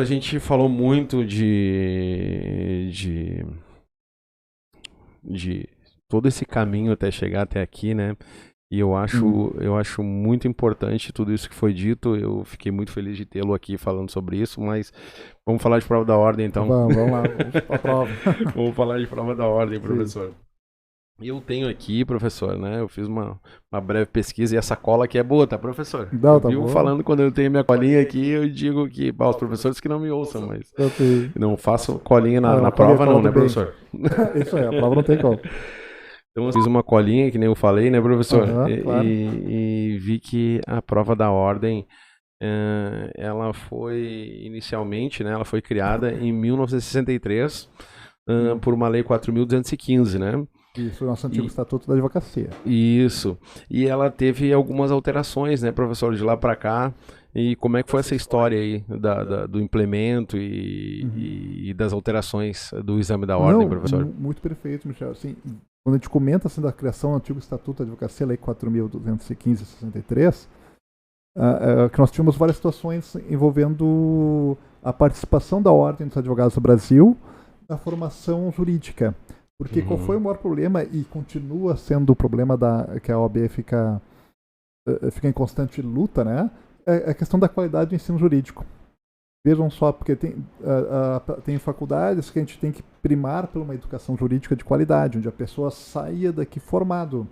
a gente falou muito de todo esse caminho até chegar até aqui, né? E Sim. eu acho muito importante tudo isso que foi dito. Eu fiquei muito feliz de tê-lo aqui falando sobre isso, mas vamos falar de prova da ordem, então. Vamos lá, vamos pra prova. Vamos falar de prova da ordem, Sim. professor. Eu tenho aqui, professor, né? Eu fiz uma breve pesquisa e essa cola aqui é boa, tá, professor? Não, Eu tá vivo bom. falando quando eu tenho minha colinha aqui, eu digo que, bah, os professores que não me ouçam, mas Eu tenho. não faço colinha Não, na colinha prova, cola não, do né, bem. professor? Isso aí, a prova não tem como. Então eu fiz uma colinha, que nem eu falei, né, professor? Aham, claro. E vi que a prova da ordem, ela foi inicialmente, né, ela foi criada em 1963 Sim. por uma lei 4.215, né? Isso, o nosso antigo E, estatuto da advocacia. isso. E ela teve algumas alterações, né, professor, de lá para cá. E como é que foi essa história aí do implemento Uhum. e das alterações do exame da ordem, Não, professor? muito perfeito, Michel. Assim, quando a gente comenta assim, da criação do antigo estatuto da advocacia, lei 4.215/63, que nós tivemos várias situações envolvendo a participação da Ordem dos Advogados do Brasil na formação jurídica. Porque qual foi Uhum. o maior problema, e continua sendo o problema que a OAB fica em constante luta, né? É a questão da qualidade do ensino jurídico. Vejam só, porque tem faculdades que a gente tem que primar por uma educação jurídica de qualidade, onde a pessoa saia daqui formado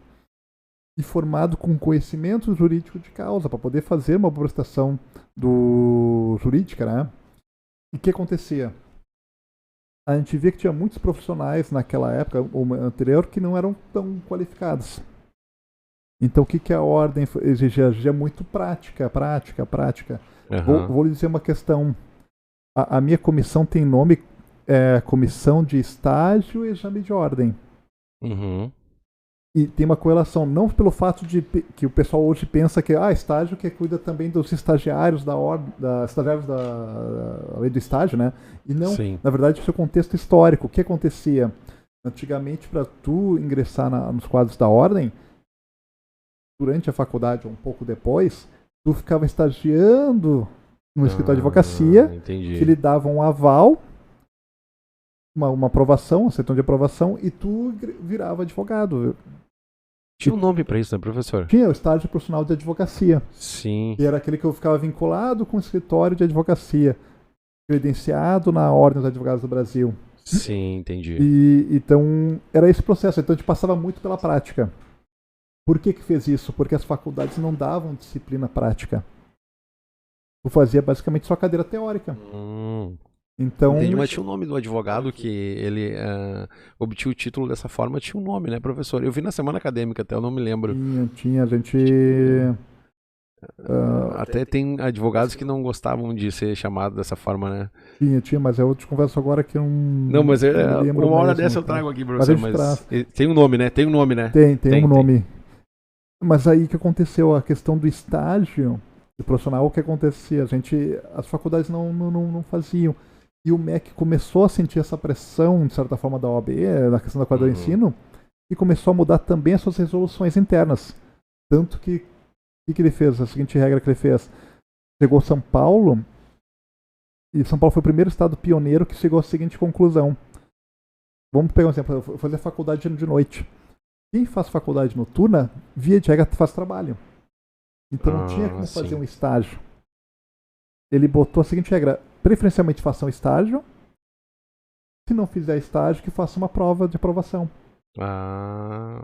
e formado com conhecimento jurídico de causa, para poder fazer uma boa prestação jurídica, né? E o que acontecia? A gente via que tinha muitos profissionais naquela época, ou anterior, que não eram tão qualificados. Então, o que a ordem exigia? Exigia muito prática, prática, prática. Aham. Vou lhe dizer uma questão. A minha comissão tem nome, Comissão de Estágio e Exame de Ordem. Uhum. E tem uma correlação, não pelo fato de que o pessoal hoje pensa que estágio que cuida também dos estagiários da ordem, estagiários da lei do estágio, né? E não, Sim. na verdade, isso é o contexto histórico. O que acontecia? Antigamente, para tu ingressar nos quadros da ordem, durante a faculdade ou um pouco depois, tu ficava estagiando no escritório de Ah, advocacia, que entendi. lhe dava um aval, uma aprovação, um certidão de aprovação, e tu virava advogado. E Tinha um nome pra isso, né, professor? tinha o estágio profissional de advocacia, Sim, que era aquele que eu ficava vinculado com o escritório de advocacia, credenciado na Ordem dos Advogados do Brasil. sim, entendi. E então era esse processo. Então a gente passava muito pela prática. Por que fez isso? Porque as faculdades não davam disciplina prática. Tu fazia basicamente só cadeira teórica. Hum, entendi, Então mas tinha o nome do advogado que ele obtinha o título dessa forma, tinha um nome, né, professor? Eu vi na semana acadêmica, até eu não me lembro. tinha a gente. Tinha, ah, até tem advogados que não gostavam de ser chamado dessa forma, né? tinha, mas eu te converso agora que eu Não, mas não me lembro uma hora mesmo, dessa eu tá? trago aqui, Mas a professor, gente mas traz. tem um nome, né? Tem um nome, né? Tem um Tem. nome. Mas aí o que aconteceu? A questão do estágio do profissional, o que acontecia? As faculdades não faziam. E o MEC começou a sentir essa pressão, de certa forma, da OAB, na questão da qualidade do Uhum. ensino, e começou a mudar também as suas resoluções internas. Tanto que o que ele fez? A seguinte regra que ele fez: chegou São Paulo, e São Paulo foi o primeiro estado pioneiro que chegou à seguinte conclusão. Vamos pegar um exemplo: eu fazer faculdade de noite. Quem faz faculdade noturna, via de regra, faz trabalho. Então não tinha Ah, como fazer sim. um estágio. Ele botou a seguinte regra: preferencialmente faça um estágio. Se não fizer estágio, que faça uma prova de aprovação. E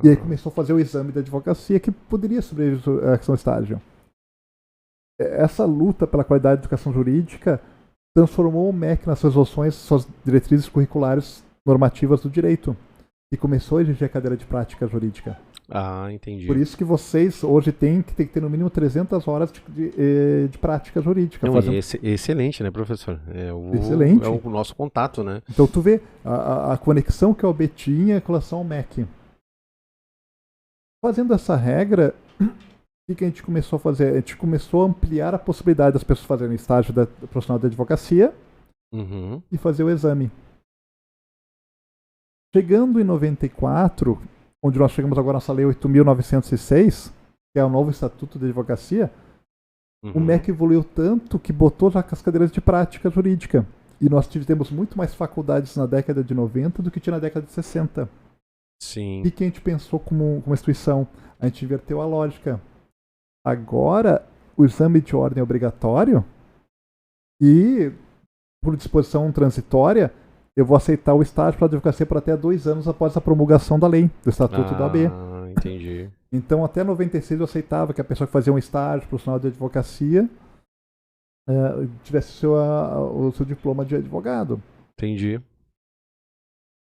aí Ah, começou a fazer o exame da advocacia que poderia sobreviver a questão do estágio. Essa luta pela qualidade da educação jurídica transformou o MEC nas suas resoluções, suas diretrizes curriculares normativas do direito. E começou a exigir a cadeira de prática jurídica. Por entendi. isso que vocês hoje têm que ter no mínimo 300 horas de prática jurídica. Não, e Fazendo excelente, né, professor? É excelente. o nosso contato, né? Então tu vê a conexão que a OB tinha com relação ao MEC. Fazendo essa regra, o que a gente começou a fazer? A gente começou a ampliar a possibilidade das pessoas fazerem estágio profissional de advocacia Uhum. e fazer o exame. Chegando em 94, onde nós chegamos agora na nossa lei 8.906, que é o novo Estatuto de Advocacia, O MEC evoluiu tanto que botou já as cadeiras de prática jurídica. E nós tivemos muito mais faculdades na década de 90 do que tinha na década de 60. Sim. E que a gente pensou como instituição? A gente inverteu a lógica. Agora, o exame de ordem é obrigatório e, por disposição transitória, eu vou aceitar o estágio para advocacia por até 2 anos após a promulgação da lei, do Estatuto da OAB. Entendi. Então, até 96 eu aceitava que a pessoa que fazia um estágio profissional de advocacia tivesse o seu diploma de advogado. Entendi.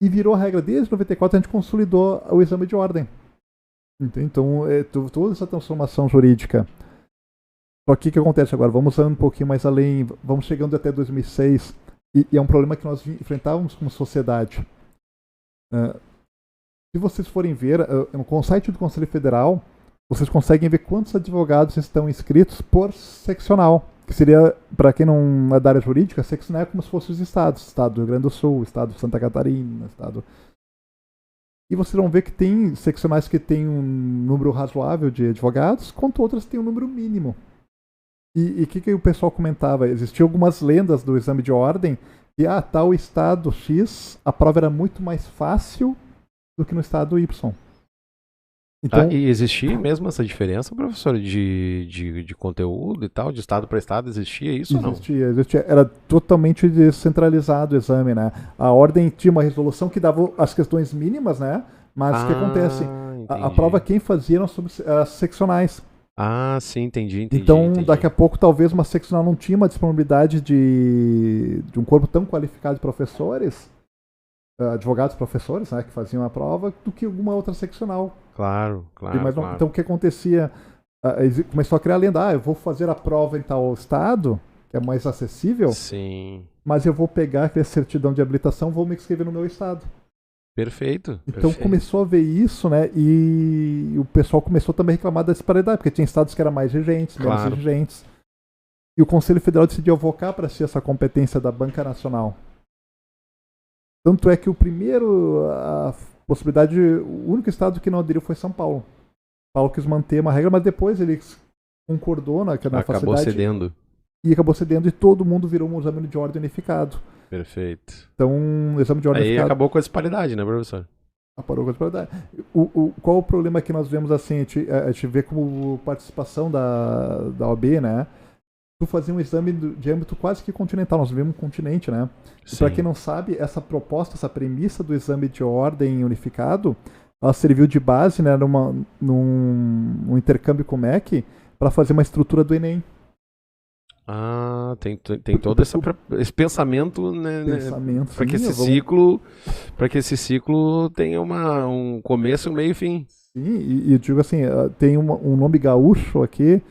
E virou a regra. Desde 94 a gente consolidou o exame de ordem. Então, toda essa transformação jurídica. Só que o que acontece agora? Vamos um pouquinho mais além, vamos chegando até 2006, e é um problema que nós enfrentávamos como sociedade. Se vocês forem ver, com o site do Conselho Federal, vocês conseguem ver quantos advogados estão inscritos por seccional. Que seria, para quem não é da área jurídica, seccional é como se fossem os estados. Estado do Rio Grande do Sul, estado de Santa Catarina, estado... E vocês vão ver que tem seccionais que tem um número razoável de advogados, quanto outras que tem um número mínimo. E o que o pessoal comentava? Existiam algumas lendas do exame de ordem, e tal estado X, a prova era muito mais fácil do que no estado Y. Então, e existia mesmo essa diferença, professor, de conteúdo e tal, de estado para estado, existia isso ou não? Existia. Era totalmente descentralizado o exame, né? A ordem tinha uma resolução que dava as questões mínimas, né? Mas o que acontece? A prova quem fazia eram sobre as seccionais. Sim, entendi. Então, daqui a pouco, talvez uma seccional não tinha uma disponibilidade de um corpo tão qualificado de professores, advogados professores, né, que faziam a prova, do que alguma outra seccional. Claro. Então, o que acontecia? Começou a criar a lenda, eu vou fazer a prova em tal estado, que é mais acessível, sim, mas eu vou pegar aquela certidão de habilitação, vou me inscrever no meu estado. Perfeito. Então começou a ver isso, né? E o pessoal começou também a reclamar da disparidade, porque tinha estados que eram mais exigentes, menos exigentes. E o Conselho Federal decidiu avocar para si essa competência da Banca Nacional. Tanto é que a possibilidade, o único estado que não aderiu foi São Paulo. São Paulo quis manter uma regra, mas depois ele concordou na facilidade. Acabou cedendo. E acabou cedendo e todo mundo virou um exame de ordem unificado. Perfeito. Então, o exame de ordem unificado... Aí acabou com a disparidade, né, professor? Parou com a disparidade. Qual o problema que nós vemos assim? A gente vê como participação da OAB, né? Tu fazia um exame de âmbito quase que continental. Nós vivemos um continente, né? Para quem não sabe, essa proposta, essa premissa do exame de ordem unificado, ela serviu de base, né, num intercâmbio com o MEC para fazer uma estrutura do Enem. Tem todo esse pensamento, né? Para que esse ciclo tenha um começo, meio e fim. Sim, e eu digo assim, tem um nome gaúcho aqui,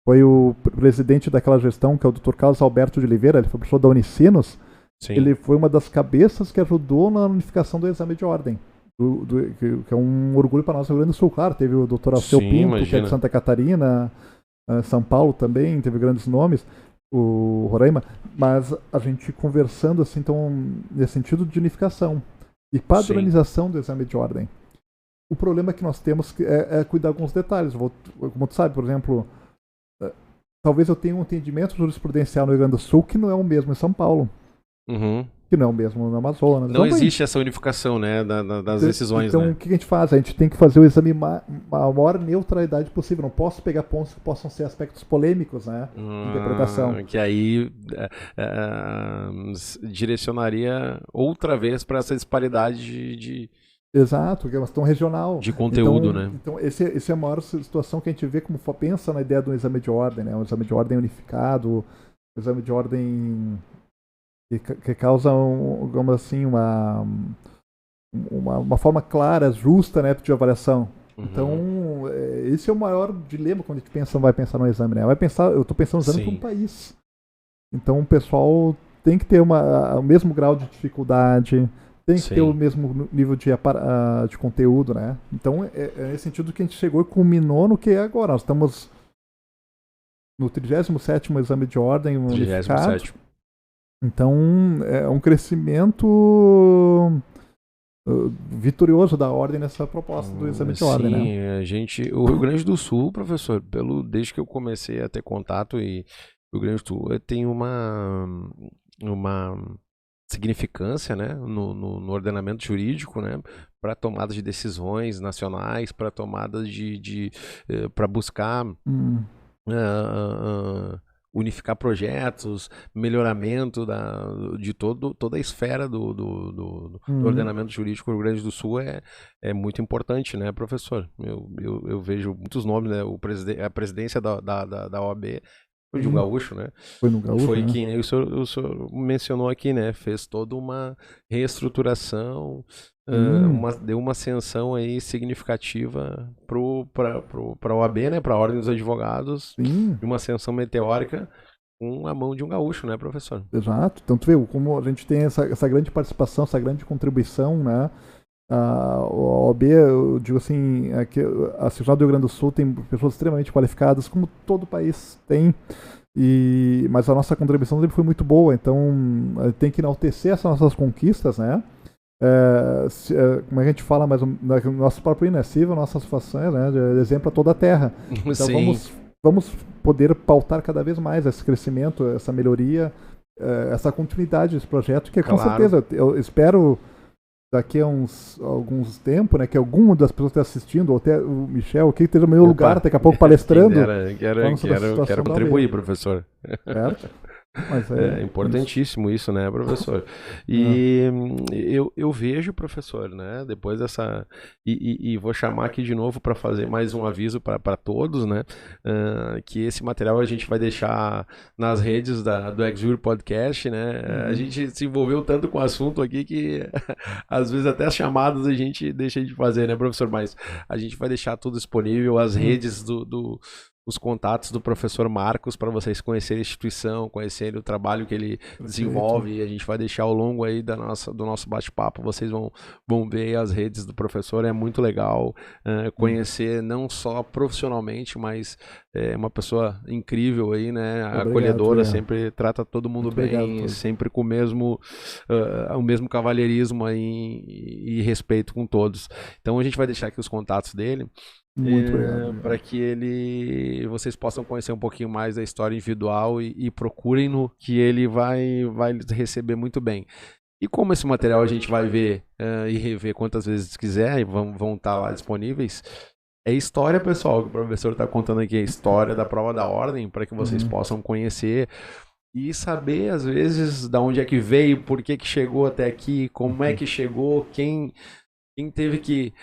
foi o presidente daquela gestão, que é o Dr. Carlos Alberto de Oliveira, ele foi professor da Unicinos. Sim. Ele foi uma das cabeças que ajudou na unificação do exame de ordem. Que é um orgulho para nós no Rio Grande do Sul, claro. Teve o Dr. Alceu Pinto, que é de Santa Catarina, São Paulo também, teve grandes nomes, o Roraima, mas a gente conversando assim, então, nesse sentido de unificação e padronização do exame de ordem. O problema que nós temos é cuidar de alguns detalhes. Como tu sabe, por exemplo, talvez eu tenha um entendimento jurisprudencial no Rio Grande do Sul que não é o mesmo em São Paulo. Que não é o mesmo no Amazonas. Não existe essa unificação, né, das decisões. Então, né? O que a gente faz? A gente tem que fazer o exame a maior neutralidade possível. Não posso pegar pontos que possam ser aspectos polêmicos, né? De interpretação. Que aí direcionaria outra vez para essa disparidade de... Exato, que é uma questão regional. De conteúdo, né? Então, essa é a maior situação que a gente vê como pensa na ideia do exame de ordem, né? Um exame de ordem unificado, um exame de ordem que causa, digamos assim, uma forma clara, justa, né, de avaliação. Então, esse é o maior dilema quando a gente vai pensar no exame, né? Eu estou pensando no exame para um país. Então, o pessoal tem que ter o mesmo grau de dificuldade, tem que ter o mesmo nível de conteúdo, né? Então, é nesse sentido que a gente chegou e culminou no que é agora. Nós estamos no 37º exame de ordem unificado. Então, é um crescimento vitorioso da ordem nessa proposta do exame de ordem, né? Sim, o Rio Grande do Sul, professor, desde que eu comecei a ter contato, e o Rio Grande do Sul tem uma significância, né, no ordenamento jurídico, né, para tomada de decisões nacionais, para tomada para buscar unificar projetos, melhoramento de toda a esfera do ordenamento jurídico do Rio Grande do Sul é muito importante, né, professor? Eu vejo muitos nomes, né? A presidência da OAB foi de um gaúcho, né? Foi no gaúcho, Foi né? que o senhor mencionou aqui, né? Fez toda uma reestruturação, deu uma ascensão aí significativa para a OAB, né? Para a Ordem dos Advogados, Sim. uma ascensão meteórica com a mão de um gaúcho, né, professor? Exato. Então tu vê como a gente tem essa grande participação, essa grande contribuição, né? A OAB, eu digo assim, a Cidade do Rio Grande do Sul tem pessoas extremamente qualificadas, como todo o país tem, mas a nossa contribuição sempre foi muito boa, então tem que enaltecer essas nossas conquistas, né? Como a gente fala, mas no nosso próprio hino é civil, nossas façanhas, né? De exemplo a toda a terra. Então Sim. vamos poder pautar cada vez mais esse crescimento, essa melhoria, essa continuidade desse projeto, que com certeza eu espero daqui a alguns tempos, né, que alguma das pessoas que está assistindo, ou até o Michel, que esteja no meu lugar, daqui a pouco palestrando. Quero contribuir, professor. Certo? Mas é importantíssimo isso, né, professor? E eu vejo, professor, né, depois dessa... E vou chamar aqui de novo para fazer mais um aviso para todos, né, que esse material a gente vai deixar nas redes do Exur Podcast, né? A gente se envolveu tanto com o assunto aqui que às vezes até as chamadas a gente deixa de fazer, né, professor? Mas a gente vai deixar tudo disponível, as redes os contatos do professor Marcos, para vocês conhecerem a instituição, conhecerem o trabalho que ele desenvolve, e a gente vai deixar ao longo aí do nosso bate-papo, vocês vão ver as redes do professor, é muito legal conhecer não só profissionalmente, mas é uma pessoa incrível aí, né, acolhedora, sempre trata todo mundo muito bem, obrigado, sempre com o mesmo cavalheirismo aí e respeito com todos. Então a gente vai deixar aqui os contatos dele, muito obrigado. Para que vocês possam conhecer um pouquinho mais da história individual e procurem-no, que ele vai receber muito bem. E como esse material a gente vai ver e rever quantas vezes quiser, e vão estar lá disponíveis, é história, pessoal, que o professor está contando aqui, a história da prova da ordem, para que vocês possam conhecer e saber, às vezes, da onde é que veio, por que chegou até aqui, como é que chegou, quem teve que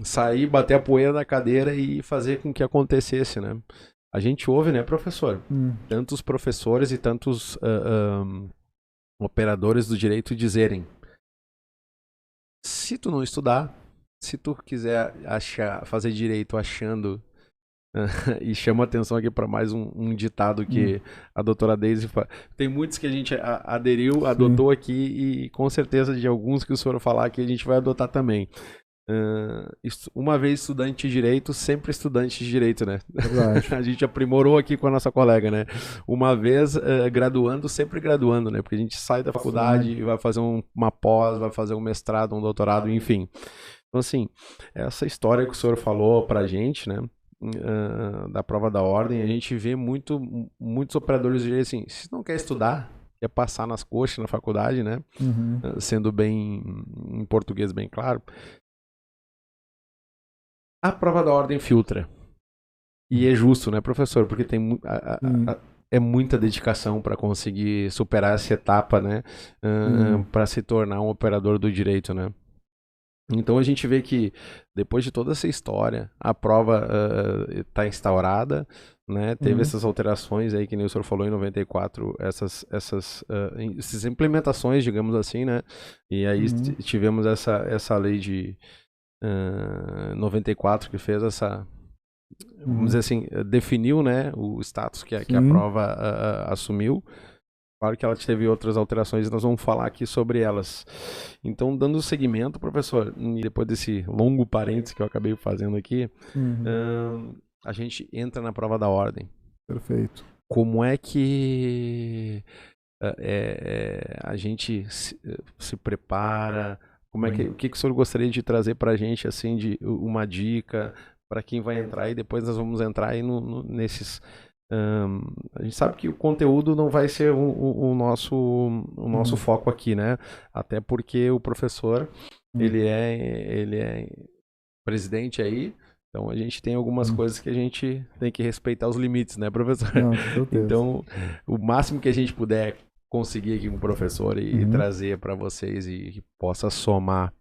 sair, bater a poeira na cadeira e fazer com que acontecesse, né? A gente ouve, né, professor? Tantos professores e tantos operadores do direito dizerem: se tu não estudar, se tu quiser fazer direito achando e chama atenção aqui para mais um ditado que a doutora Deise fala. Tem muitos que a gente adotou aqui, e com certeza de alguns que o senhor falar aqui a gente vai adotar também. Uma vez estudante de direito, sempre estudante de direito, né? A gente aprimorou aqui com a nossa colega, né? Uma vez graduando, sempre graduando, né? Porque a gente sai da faculdade e vai fazer uma pós, vai fazer um mestrado, um doutorado, enfim. Então, assim, essa história que o senhor falou pra gente, né? Da prova da ordem, a gente vê muitos operadores de direito assim: se não quer estudar, quer passar nas coxas na faculdade, né? Sendo bem em português bem claro, a prova da ordem filtra. E é justo, né, professor? Porque tem é muita dedicação para conseguir superar essa etapa, né? Para se tornar um operador do direito, né? Então a gente vê que depois de toda essa história, a prova está instaurada, né? Teve essas alterações aí que nem o senhor falou em 94, essas implementações, digamos assim, né? E aí tivemos essa lei de 94 que fez essa, vamos dizer assim, definiu, né, o status que a prova assumiu. Claro que ela teve outras alterações e nós vamos falar aqui sobre elas. Então, dando seguimento, professor, e depois desse longo parênteses que eu acabei fazendo aqui, a gente entra na prova da ordem. Perfeito. Como é que a gente se prepara o que o senhor gostaria de trazer para a gente, assim, de uma dica para quem vai entrar e depois nós vamos entrar aí nesses... a gente sabe que o conteúdo não vai ser o nosso foco aqui, né? Até porque o professor, ele é presidente aí, então a gente tem algumas coisas que a gente tem que respeitar os limites, né, professor? Não, com certeza. Então, o máximo que a gente puder conseguir aqui com o professor e trazer para vocês e que possa somar,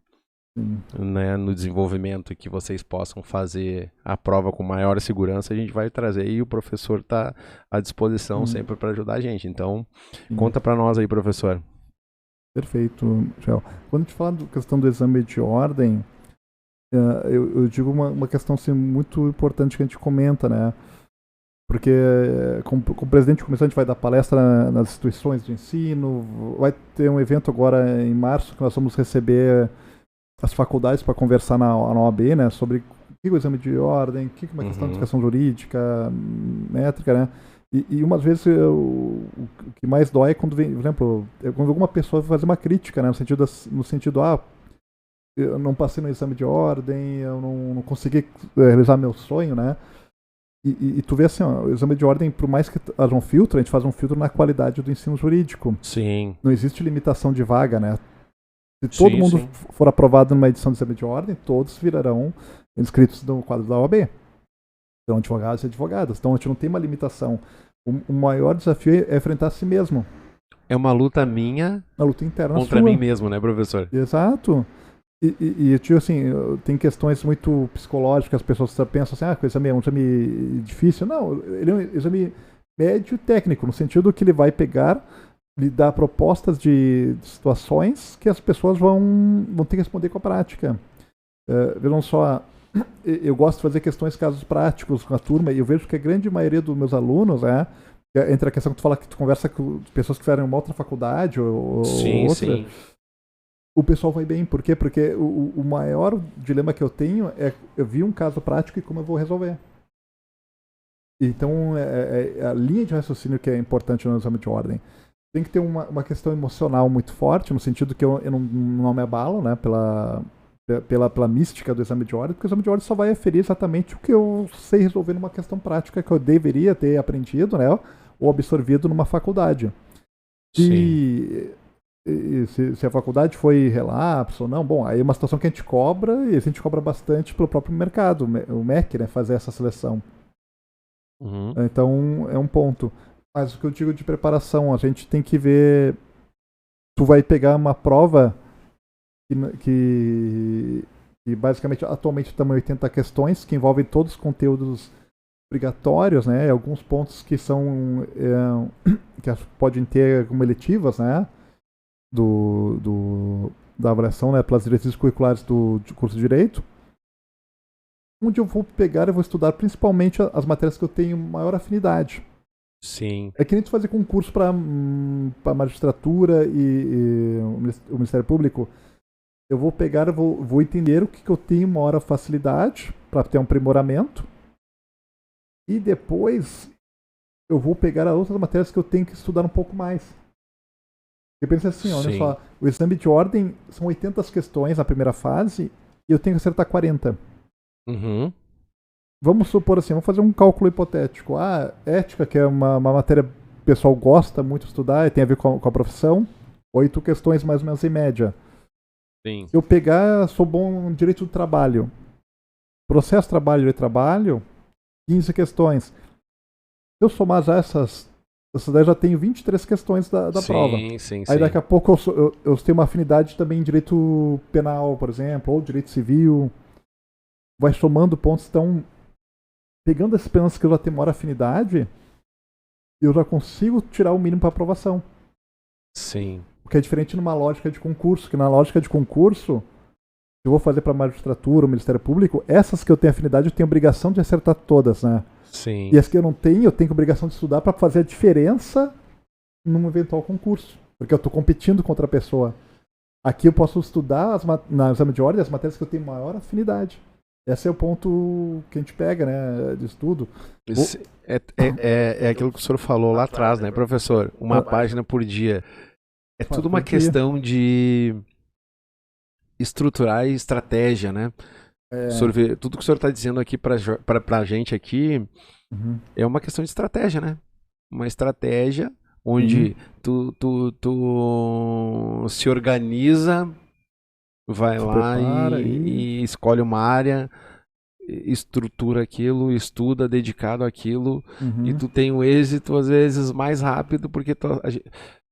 né, no desenvolvimento, que vocês possam fazer a prova com maior segurança, a gente vai trazer, e o professor está à disposição sempre para ajudar a gente. Então, conta para nós aí, professor. Perfeito, Michel. Quando a gente fala da questão do exame de ordem, eu digo uma questão assim, muito importante que a gente comenta, né? Porque como presidente de comissão a gente vai dar palestra nas instituições de ensino, vai ter um evento agora em março que nós vamos receber as faculdades para conversar na OAB, né, sobre o que é o exame de ordem, o que é uma questão de educação jurídica, métrica, né? E umas vezes o que mais dói é quando vem, por exemplo, quando alguma pessoa vai fazer uma crítica, né, no sentido eu não passei no exame de ordem, eu não consegui realizar meu sonho, né? E tu vê assim, ó, o exame de ordem, por mais que haja um filtro, a gente faz um filtro na qualidade do ensino jurídico. Sim. Não existe limitação de vaga, né? Se todo mundo for aprovado numa edição de exame de ordem, todos virarão inscritos no quadro da OAB. Então, advogados e advogadas. Então, a gente não tem uma limitação. O maior desafio é enfrentar a si mesmo. É uma luta minha, uma luta interna contra mim mesmo, né, professor? Exato. E eu digo assim, tem questões muito psicológicas, as pessoas pensam assim, o exame é um exame difícil. Não, ele é um exame médio e técnico, no sentido que ele vai pegar, lhe dar propostas de situações que as pessoas vão ter que responder com a prática. Vejam só, eu gosto de fazer questões, casos práticos com a turma, e eu vejo que a grande maioria dos meus alunos, entre a questão que tu fala que tu conversa com pessoas que fizeram uma outra faculdade ou outra, sim. O pessoal vai bem. Por quê? Porque o maior dilema que eu tenho é eu vi um caso prático e como eu vou resolver. Então, a linha de raciocínio que é importante no exame de ordem. Tem que ter uma questão emocional muito forte, no sentido que eu não me abalo, né, pela mística do exame de ordem, porque o exame de ordem só vai aferir exatamente o que eu sei resolver numa questão prática que eu deveria ter aprendido, né, ou absorvido numa faculdade. Se a faculdade foi relapso ou não, bom, aí é uma situação que a gente cobra, e a gente cobra bastante pelo próprio mercado, o MEC, né, fazer essa seleção. Então, é um ponto. Mas o que eu digo de preparação, a gente tem que ver, tu vai pegar uma prova que basicamente, atualmente estamos em 80 questões, que envolvem todos os conteúdos obrigatórios, né, alguns pontos que são, que podem ter como eletivas, né, da avaliação, né, pelas diretrizes curriculares do curso de Direito, onde eu vou pegar e vou estudar principalmente as matérias que eu tenho maior afinidade. Sim. É que nem tu fazer concurso para magistratura e o Ministério Público. Eu vou pegar, eu vou entender o que eu tenho maior facilidade para ter um aprimoramento, e depois eu vou pegar as outras matérias que eu tenho que estudar um pouco mais. Eu penso assim, olha só, o exame de ordem são 80 questões na primeira fase e eu tenho que acertar 40. Vamos supor assim, vamos fazer um cálculo hipotético. Ética, que é uma matéria que o pessoal gosta muito de estudar e tem a ver com a profissão, 8 questões mais ou menos em média. Sim. Eu pegar, sou bom no direito do trabalho. Processo trabalho e trabalho, 15 questões. Se eu somar já essas daí, já tenho 23 questões da prova. Sim. Aí daqui a pouco eu tenho uma afinidade também em direito penal, por exemplo, ou direito civil. Vai somando pontos. Então, pegando esses pontos que eu já tenho maior afinidade, eu já consigo tirar o mínimo para aprovação. Sim. O que é diferente numa lógica de concurso, que na lógica de concurso, eu vou fazer para a magistratura, o Ministério Público, essas que eu tenho afinidade, eu tenho obrigação de acertar todas, né? Sim. E as que eu não tenho, eu tenho obrigação de estudar para fazer a diferença num eventual concurso. Porque eu estou competindo contra a pessoa. Aqui eu posso estudar no exame de ordem as matérias que eu tenho maior afinidade. Esse é o ponto que a gente pega, né, de estudo. É aquilo que o senhor falou lá atrás, né, professor? Uma página por dia. É tudo uma questão de estruturar e estratégia, né? Tudo que o senhor está dizendo aqui para a gente aqui é uma questão de estratégia, né? Uma estratégia onde tu se organiza, vai Se lá prepara e escolhe uma área, estrutura aquilo, estuda dedicado àquilo, e tu tem o êxito às vezes mais rápido, porque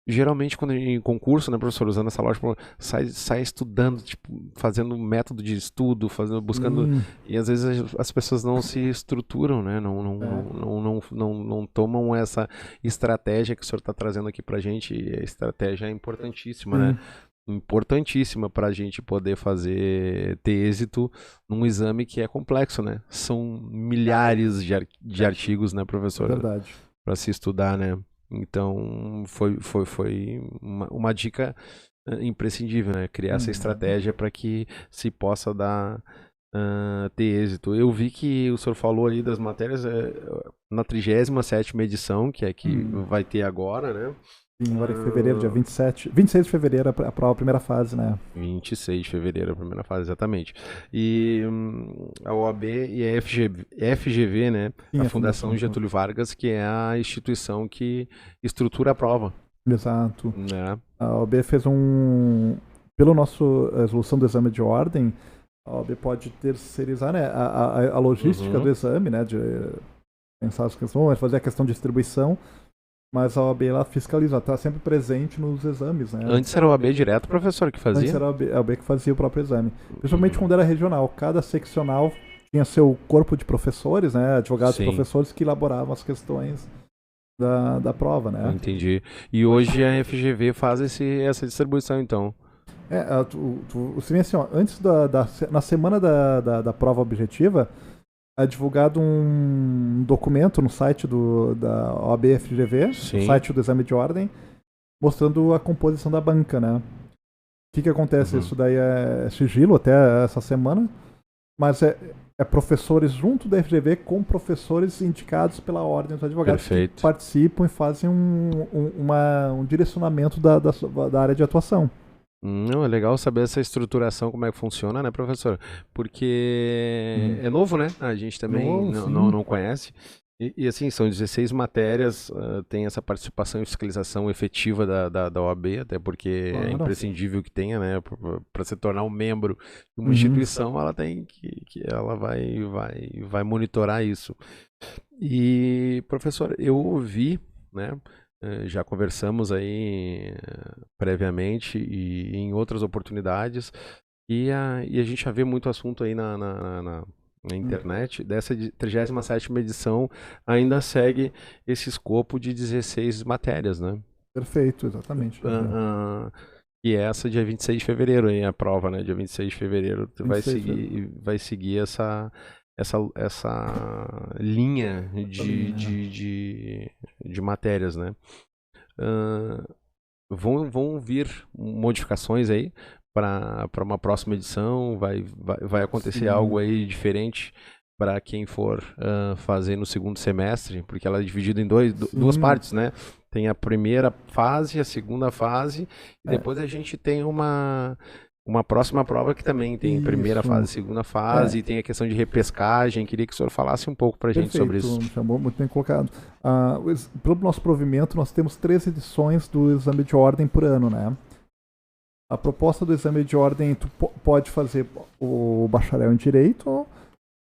geralmente quando em concurso, né, professor, usando essa lógica, sai estudando, tipo, fazendo método de estudo, buscando, e às vezes as pessoas não se estruturam, né, não tomam essa estratégia que o senhor está trazendo aqui pra gente, e a estratégia é importantíssima, né, importantíssima para a gente poder ter êxito num exame que é complexo, né, são milhares de artigos, né, professor, verdade, para se estudar, né. Então, foi uma dica imprescindível, né? Criar essa estratégia para que se possa ter êxito. Eu vi que o senhor falou aí das matérias na 37ª edição, que é que vai ter agora, né? Sim, agora em fevereiro, dia 26 de fevereiro, a prova, a primeira fase, né? 26 de fevereiro, a primeira fase, exatamente. E a OAB e a FGV, né? Sim, a Fundação Getúlio Vargas, que é a instituição que estrutura a prova. Exato. Né? A OAB fez pela nossa resolução do exame de ordem, a OAB pode terceirizar, né, a logística do exame, né? De pensar as questões, fazer a questão de distribuição. Mas a OAB ela fiscaliza, está sempre presente nos exames, né? Antes era a OAB direto, professor, que fazia? Antes era a OAB que fazia o próprio exame. Principalmente quando era regional. Cada seccional tinha seu corpo de professores, né? Advogados e professores que elaboravam as questões da prova, né? Entendi. E hoje a FGV faz essa distribuição, então? Você vê assim, ó, antes na semana da prova objetiva, é divulgado um documento no site da OAB-FGV, no site do exame de ordem, mostrando a composição da banca, né? O que acontece? Isso daí é sigilo até essa semana, mas é professores junto da FGV com professores indicados pela ordem dos advogados que participam e fazem um direcionamento da área de atuação. Não, é legal saber essa estruturação, como é que funciona, né, professor? Porque é novo, né? A gente também não conhece. E assim, são 16 matérias, tem essa participação e fiscalização efetiva da OAB, até porque é imprescindível que tenha, né? Para se tornar um membro de uma instituição, ela tem que ela vai monitorar isso. E, professor, eu ouvi, né? Já conversamos aí previamente e em outras oportunidades, e a gente já vê muito assunto aí na internet. Dessa 37ª edição ainda segue esse escopo de 16 matérias, né? Perfeito, exatamente. E essa dia 26 de fevereiro, aí a prova, né? Dia 26 de fevereiro vai seguir essa linha de matérias, né? Vão vir modificações aí para uma próxima edição, vai acontecer algo aí diferente para quem for fazer no segundo semestre, porque ela é dividida em duas partes, né? Tem a primeira fase, a segunda fase, e depois a gente tem uma próxima prova que também tem primeira fase, segunda fase, e tem a questão de repescagem. Queria que o senhor falasse um pouco para a gente sobre isso. Chamou, muito bem colocado. Pelo nosso provimento, nós temos 3 edições do exame de ordem por ano, né? A proposta do exame de ordem, tu pode fazer o bacharel em Direito,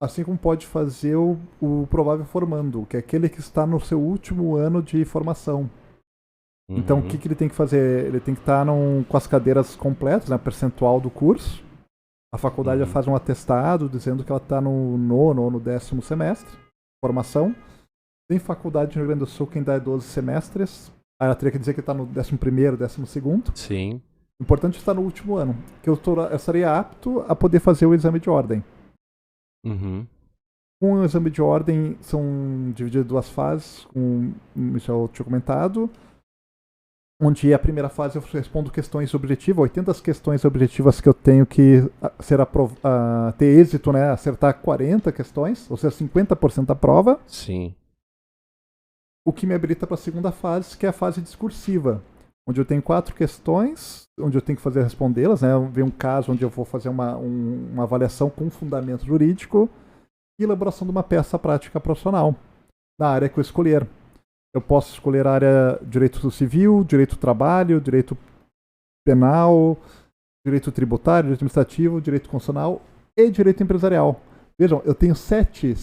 assim como pode fazer o provável formando, que é aquele que está no seu último ano de formação. Então, o que ele tem que fazer? Ele tem que estar com as cadeiras completas, né, percentual do curso. A faculdade já faz um atestado dizendo que ela está no 9º ou no 10º semestre, formação. Tem faculdade no Rio Grande do Sul que ainda é 12 semestres. Aí ela teria que dizer que está no 11º, 12º. Sim. Importante estar no último ano, que eu estaria apto a poder fazer o exame de ordem. Com o exame de ordem, são divididas em 2 fases, isso eu tinha comentado, onde a primeira fase eu respondo questões objetivas, 80 questões objetivas que eu tenho que ter êxito, né, acertar 40 questões, ou seja, 50% da prova. Sim. O que me habilita para a segunda fase, que é a fase discursiva, onde eu tenho 4 questões, onde eu tenho que respondê-las, né? Vem um caso onde eu vou fazer uma avaliação com fundamento jurídico e elaboração de uma peça prática profissional na área que eu escolher. Eu posso escolher a área direito civil, direito do trabalho, direito penal, direito tributário, direito administrativo, direito constitucional e direito empresarial. Vejam, eu tenho 7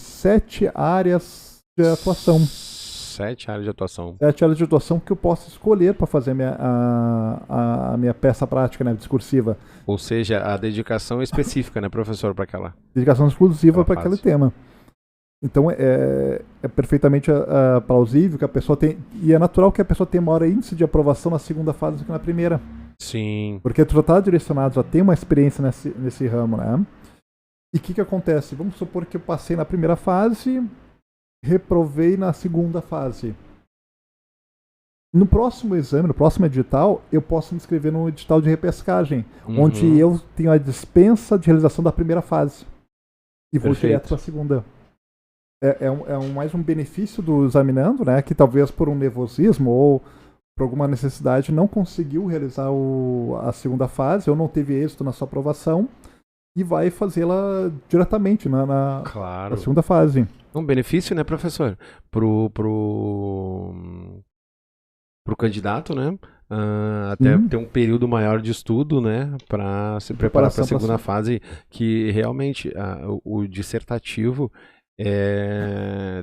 áreas de atuação. 7 áreas de atuação. 7 áreas de atuação que eu posso escolher para fazer a minha peça prática, né, discursiva. Ou seja, a dedicação específica, né, professor, para aquela. Dedicação exclusiva para aquele tema. Então é perfeitamente plausível que a pessoa tem. E é natural que a pessoa tenha maior índice de aprovação na segunda fase do que na primeira. Sim. Porque tu já está direcionado, já tem uma experiência nesse ramo, né? E o que acontece? Vamos supor que eu passei na primeira fase, reprovei na segunda fase. No próximo exame, no próximo edital, eu posso me inscrever no edital de repescagem, onde eu tenho a dispensa de realização da primeira fase. E vou direto para a segunda. Mais um benefício do examinando, né? Que talvez por um nervosismo ou por alguma necessidade não conseguiu realizar a segunda fase, ou não teve êxito na sua aprovação, e vai fazê-la diretamente na segunda fase. Um benefício, né, professor? Pro candidato, né? Até ter um período maior de estudo, né? Para se preparar para a segunda fase, que realmente o dissertativo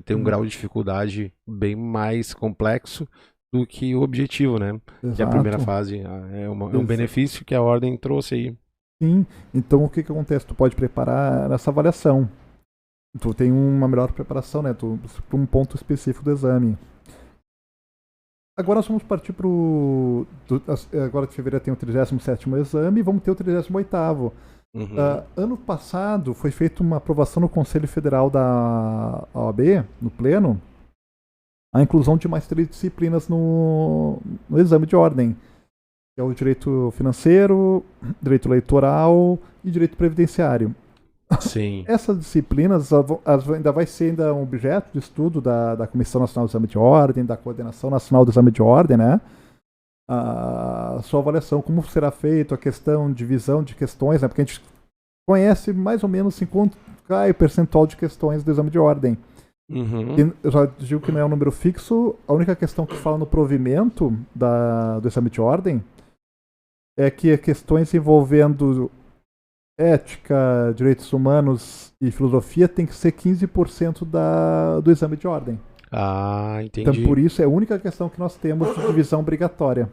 tem um grau de dificuldade bem mais complexo do que o objetivo, né? Exato. Que a primeira fase é um benefício que a ordem trouxe aí. Sim, então o que acontece? Tu pode preparar essa avaliação. Tu tem uma melhor preparação, né? Para um ponto específico do exame. Agora nós vamos partir para o... Agora de fevereiro tem o 37º exame e vamos ter o 38º. Ano passado foi feita uma aprovação no Conselho Federal da OAB, no Pleno, a inclusão de mais 3 disciplinas no exame de ordem. Que é o direito financeiro, direito eleitoral e direito previdenciário. Sim. Essas disciplinas ainda vai ser um objeto de estudo da Comissão Nacional do Exame de Ordem, da Coordenação Nacional do Exame de Ordem, né? A sua avaliação, como será feito, a questão de divisão de questões, né? Porque a gente conhece mais ou menos quanto cai o percentual de questões do exame de ordem. Eu já digo que não é um número fixo, a única questão que fala no provimento do exame de ordem é que questões envolvendo ética, direitos humanos e filosofia tem que ser 15% do exame de ordem. Entendi. Então, por isso, é a única questão que nós temos de divisão obrigatória.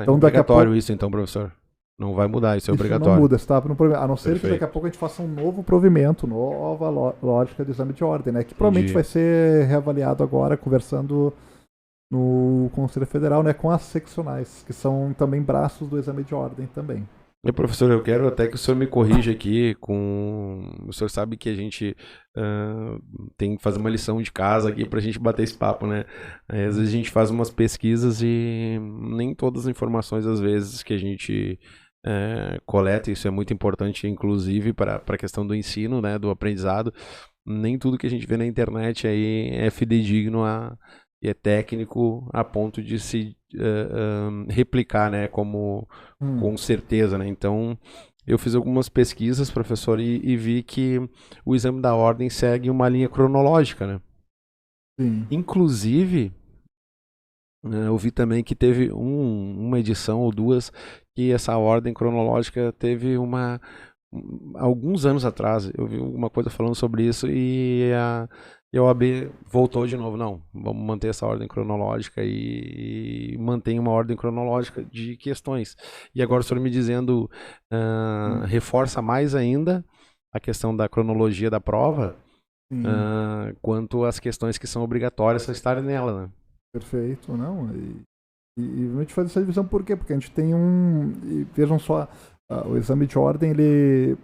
Então, obrigatório isso, então, professor? Não vai mudar, isso é obrigatório. Não muda, está no provimento. A não ser que daqui a pouco a gente faça um novo provimento, nova lógica do exame de ordem, né? Que provavelmente vai ser reavaliado agora, conversando no Conselho Federal, né? Com as seccionais, que são também braços do exame de ordem também. Professor, eu quero até que o senhor me corrija aqui o senhor sabe que a gente tem que fazer uma lição de casa aqui pra gente bater esse papo, né? Às vezes a gente faz umas pesquisas e nem todas as informações, às vezes, que a gente coleta, isso é muito importante, inclusive, para a questão do ensino, né? Do aprendizado. Nem tudo que a gente vê na internet aí é fidedigno e é técnico a ponto de se replicar, né, com certeza, né? Então, eu fiz algumas pesquisas, professor, e vi que o exame da ordem segue uma linha cronológica, né? Sim. Inclusive, eu vi também que teve uma edição ou duas que essa ordem cronológica teve alguns anos atrás, eu vi alguma coisa falando sobre isso e a OAB voltou de novo. Não, vamos manter essa ordem cronológica e mantém uma ordem cronológica de questões. E agora o senhor me dizendo, reforça mais ainda a questão da cronologia da prova, quanto às questões que são obrigatórias a estarem nela, né? Perfeito, não. E a gente faz essa divisão por quê? Porque a gente tem vejam só, o exame de ordem, ele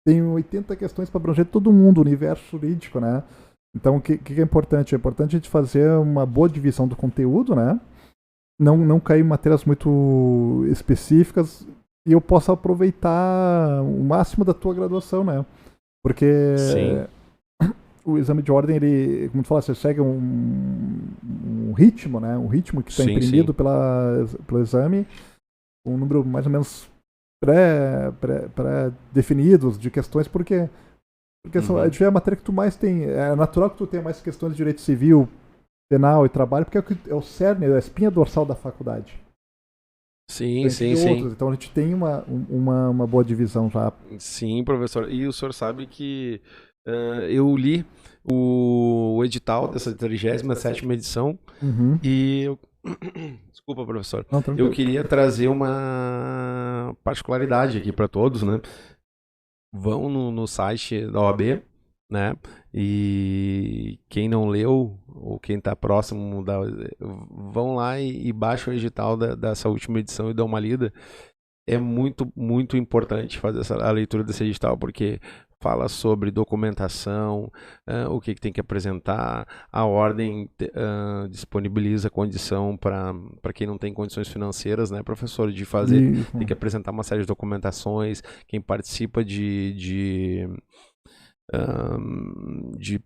tem 80 questões para abranger todo mundo, o universo jurídico, né? Então, o que é importante? É importante a gente fazer uma boa divisão do conteúdo, né? Não cair em matérias muito específicas e eu possa aproveitar o máximo da tua graduação, né? Porque o exame de ordem, ele, como tu fala, você segue um ritmo, né? Um ritmo que está imprimido pelo exame, um número mais ou menos pré-definidos de questões, porque a gente vê a matéria que tu mais tem. É natural que tu tenha mais questões de direito civil, penal e trabalho, porque é o cerne, é a espinha dorsal da faculdade. Sim. Então a gente tem uma boa divisão já. Sim, professor. E o senhor sabe que eu li o edital dessa 37ª edição e eu... Desculpa, professor. Não, eu queria trazer uma particularidade aqui para todos, né? Vão no site da OAB, né? E quem não leu, ou quem está próximo, vão lá e baixam o edital dessa última edição e dão uma lida. É muito, muito importante fazer a leitura desse edital, porque fala sobre documentação, o que tem que apresentar, a ordem disponibiliza condição para quem não tem condições financeiras, né, professor, de fazer, tem que apresentar uma série de documentações, quem participa de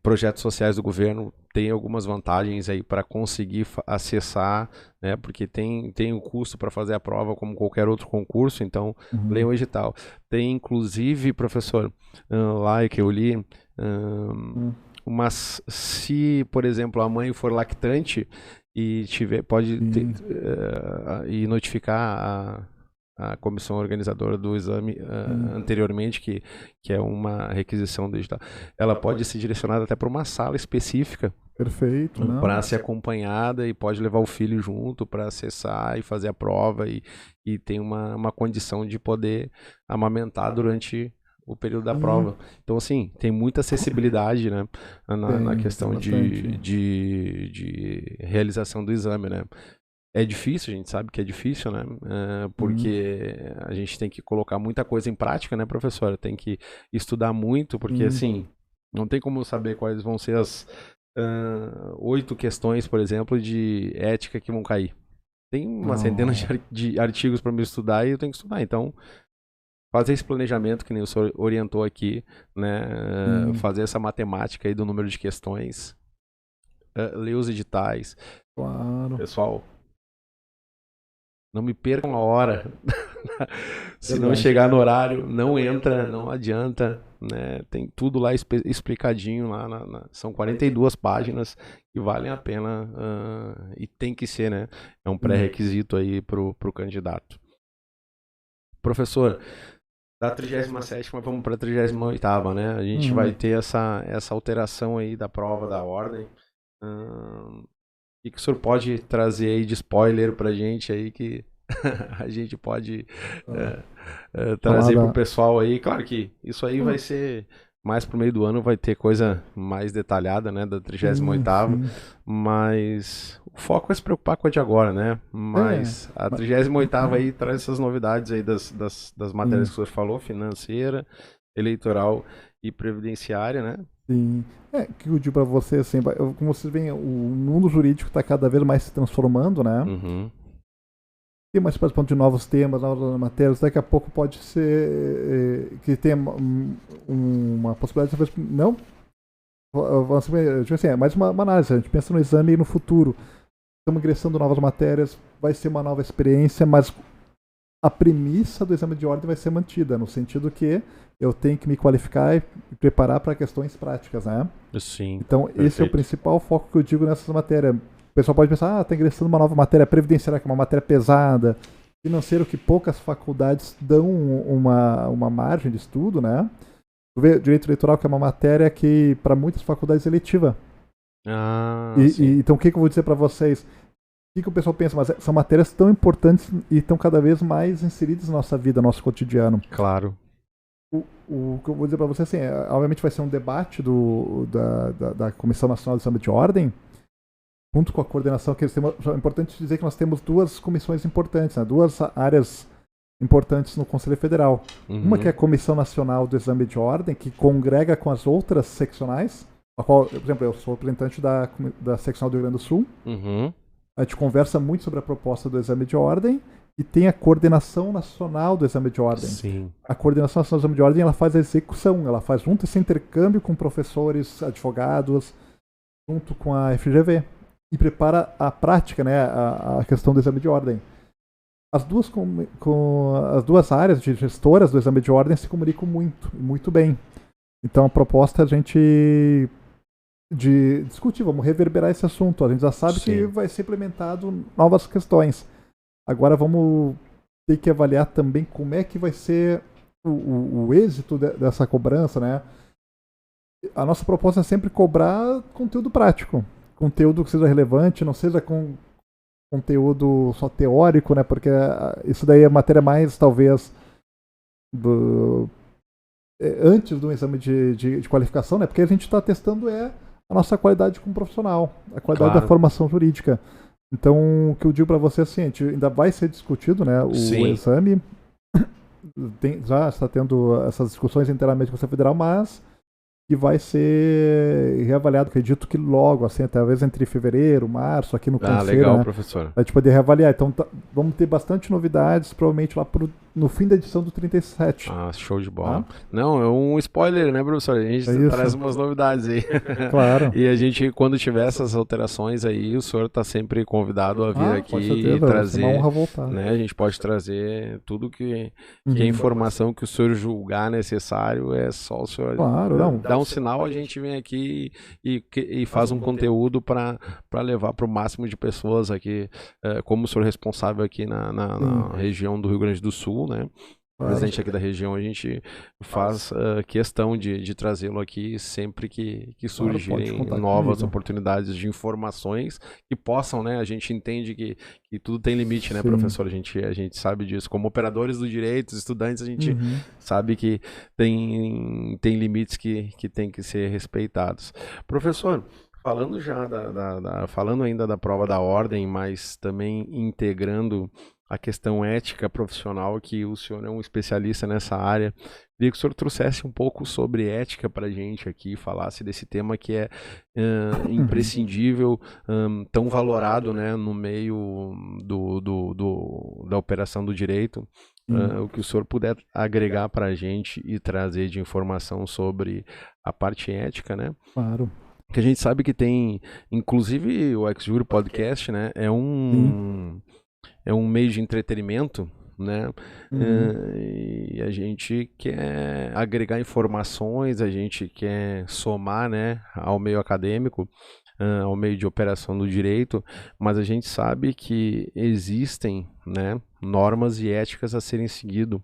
projetos sociais do governo tem algumas vantagens aí para conseguir acessar, né? Porque tem o custo para fazer a prova como qualquer outro concurso, então leia o edital. Tem inclusive, professor, lá que eu li, mas se, por exemplo, a mãe for lactante e pode e notificar a comissão organizadora do exame anteriormente, que é uma requisição do edital, ela pode ser direcionada até para uma sala específica. Perfeito. Para ser acompanhada, e pode levar o filho junto para acessar e fazer a prova, e tem uma condição de poder amamentar durante o período da prova. Então, assim, tem muita acessibilidade, né, na questão de realização do exame, né. É difícil, a gente sabe que é difícil, né? Porque a gente tem que colocar muita coisa em prática, né, professora? Tem que estudar muito, porque assim, não tem como saber quais vão ser as 8 questões, por exemplo, de ética que vão cair. Tem uma centena de artigos para me estudar e eu tenho que estudar. Então, fazer esse planejamento que nem o senhor orientou aqui, né? Fazer essa matemática aí do número de questões, ler os editais. Claro. Pessoal, não me percam a hora. Se não chegar no horário, não entra, não adianta, né? Tem tudo lá explicadinho lá são 42 páginas que valem a pena, e tem que ser, né? É um pré-requisito aí pro candidato. Professor, da 37ª vamos para a 38ª, né? A gente vai ter essa alteração aí da prova da ordem. O que o senhor pode trazer aí de spoiler pra gente aí que a gente pode trazer pro pessoal aí? Claro que isso aí vai ser mais pro meio do ano, vai ter coisa mais detalhada, né, da 38ª, mas o foco é se preocupar com a de agora, né? Mas a 38ª aí traz essas novidades aí das matérias que o senhor falou, financeira, eleitoral e previdenciária, né? Sim. Que eu digo pra você, assim, como vocês veem, o mundo jurídico está cada vez mais se transformando, né? Tem mais participando de novos temas, novas matérias. Daqui a pouco pode ser que tenha uma possibilidade de não. Tipo assim, é mais uma análise. A gente pensa no exame e no futuro. Estamos ingressando novas matérias, vai ser uma nova experiência, mas a premissa do exame de ordem vai ser mantida, no sentido que eu tenho que me qualificar e preparar para questões práticas, né? Sim. Então, perfeito. Esse é o principal foco que eu digo nessas matérias. O pessoal pode pensar, está ingressando uma nova matéria previdenciária, que é uma matéria pesada, financeiro, que poucas faculdades dão uma margem de estudo, né? Direito eleitoral, que é uma matéria que, para muitas faculdades, é eletiva. Então, o que eu vou dizer para vocês? O que o pessoal pensa? Mas são matérias tão importantes e estão cada vez mais inseridas na nossa vida, no nosso cotidiano. Claro. O que eu vou dizer para você, assim, obviamente vai ser um debate da Comissão Nacional do Exame de Ordem, junto com a coordenação, que é importante dizer que nós temos 2 comissões importantes, né? 2 áreas importantes no Conselho Federal. Uma que é a Comissão Nacional do Exame de Ordem, que congrega com as outras seccionais, a qual, por exemplo, eu sou representante da seccional do Rio Grande do Sul. A gente conversa muito sobre a proposta do exame de ordem e tem a coordenação nacional do exame de ordem. Sim. A coordenação nacional do exame de ordem, ela faz a execução, ela faz junto esse intercâmbio com professores, advogados, junto com a FGV, e prepara a prática, né, a questão do exame de ordem. As duas áreas de gestoras do exame de ordem se comunicam muito bem. Então a proposta é a gente discutir, vamos reverberar esse assunto. A gente já sabe que vai ser implementado novas questões. Agora vamos ter que avaliar também como é que vai ser o êxito dessa cobrança, né? A nossa proposta é sempre cobrar conteúdo prático, conteúdo que seja relevante, não seja com conteúdo só teórico, né? Porque isso daí é matéria mais, talvez, antes do exame de qualificação, né? Porque a gente está testando a nossa qualidade como profissional, a qualidade da formação jurídica. Então, o que eu digo para você é assim, a gente ainda vai ser discutido, né? O exame já está tendo essas discussões internamente com a Federal, mas que vai ser reavaliado, acredito que logo, assim, talvez entre fevereiro, março, aqui no Conselho, legal, né? Professor. A gente poder reavaliar. Então, vamos ter bastante novidades, provavelmente lá no fim da edição do 37. Show de bola. Não, é um spoiler, né, professor? A gente traz umas novidades aí. Claro. E a gente, quando tiver essas alterações aí, o senhor está sempre convidado a vir aqui e trazer. É uma honra voltar. Né? A gente pode trazer tudo que é informação que o senhor julgar necessário, é só o senhor dar um sinal, a gente vem aqui e faz um conteúdo para levar para o máximo de pessoas aqui, como o senhor responsável aqui na região do Rio Grande do Sul, né? Presente aqui da região, a gente faz questão de trazê-lo aqui sempre que surgirem novas oportunidades de informações que possam, né? A gente entende que tudo tem limite, né, professor? A gente sabe disso. Como operadores do direito, estudantes, a gente sabe que tem limites que tem que ser respeitados. Professor, falando já falando ainda da prova da ordem, mas também integrando a questão ética profissional, que o senhor é um especialista nessa área. Queria que o senhor trouxesse um pouco sobre ética para a gente aqui, falasse desse tema que é imprescindível, tão valorado, né, no meio da operação do direito. O que o senhor puder agregar para a gente e trazer de informação sobre a parte ética, né? Claro. Que a gente sabe que tem, inclusive o Ex Juri Podcast, né, é um meio de entretenimento, né? E a gente quer agregar informações, a gente quer somar, né, ao meio acadêmico, ao meio de operação do direito, mas a gente sabe que existem, né, normas e éticas a serem seguidas.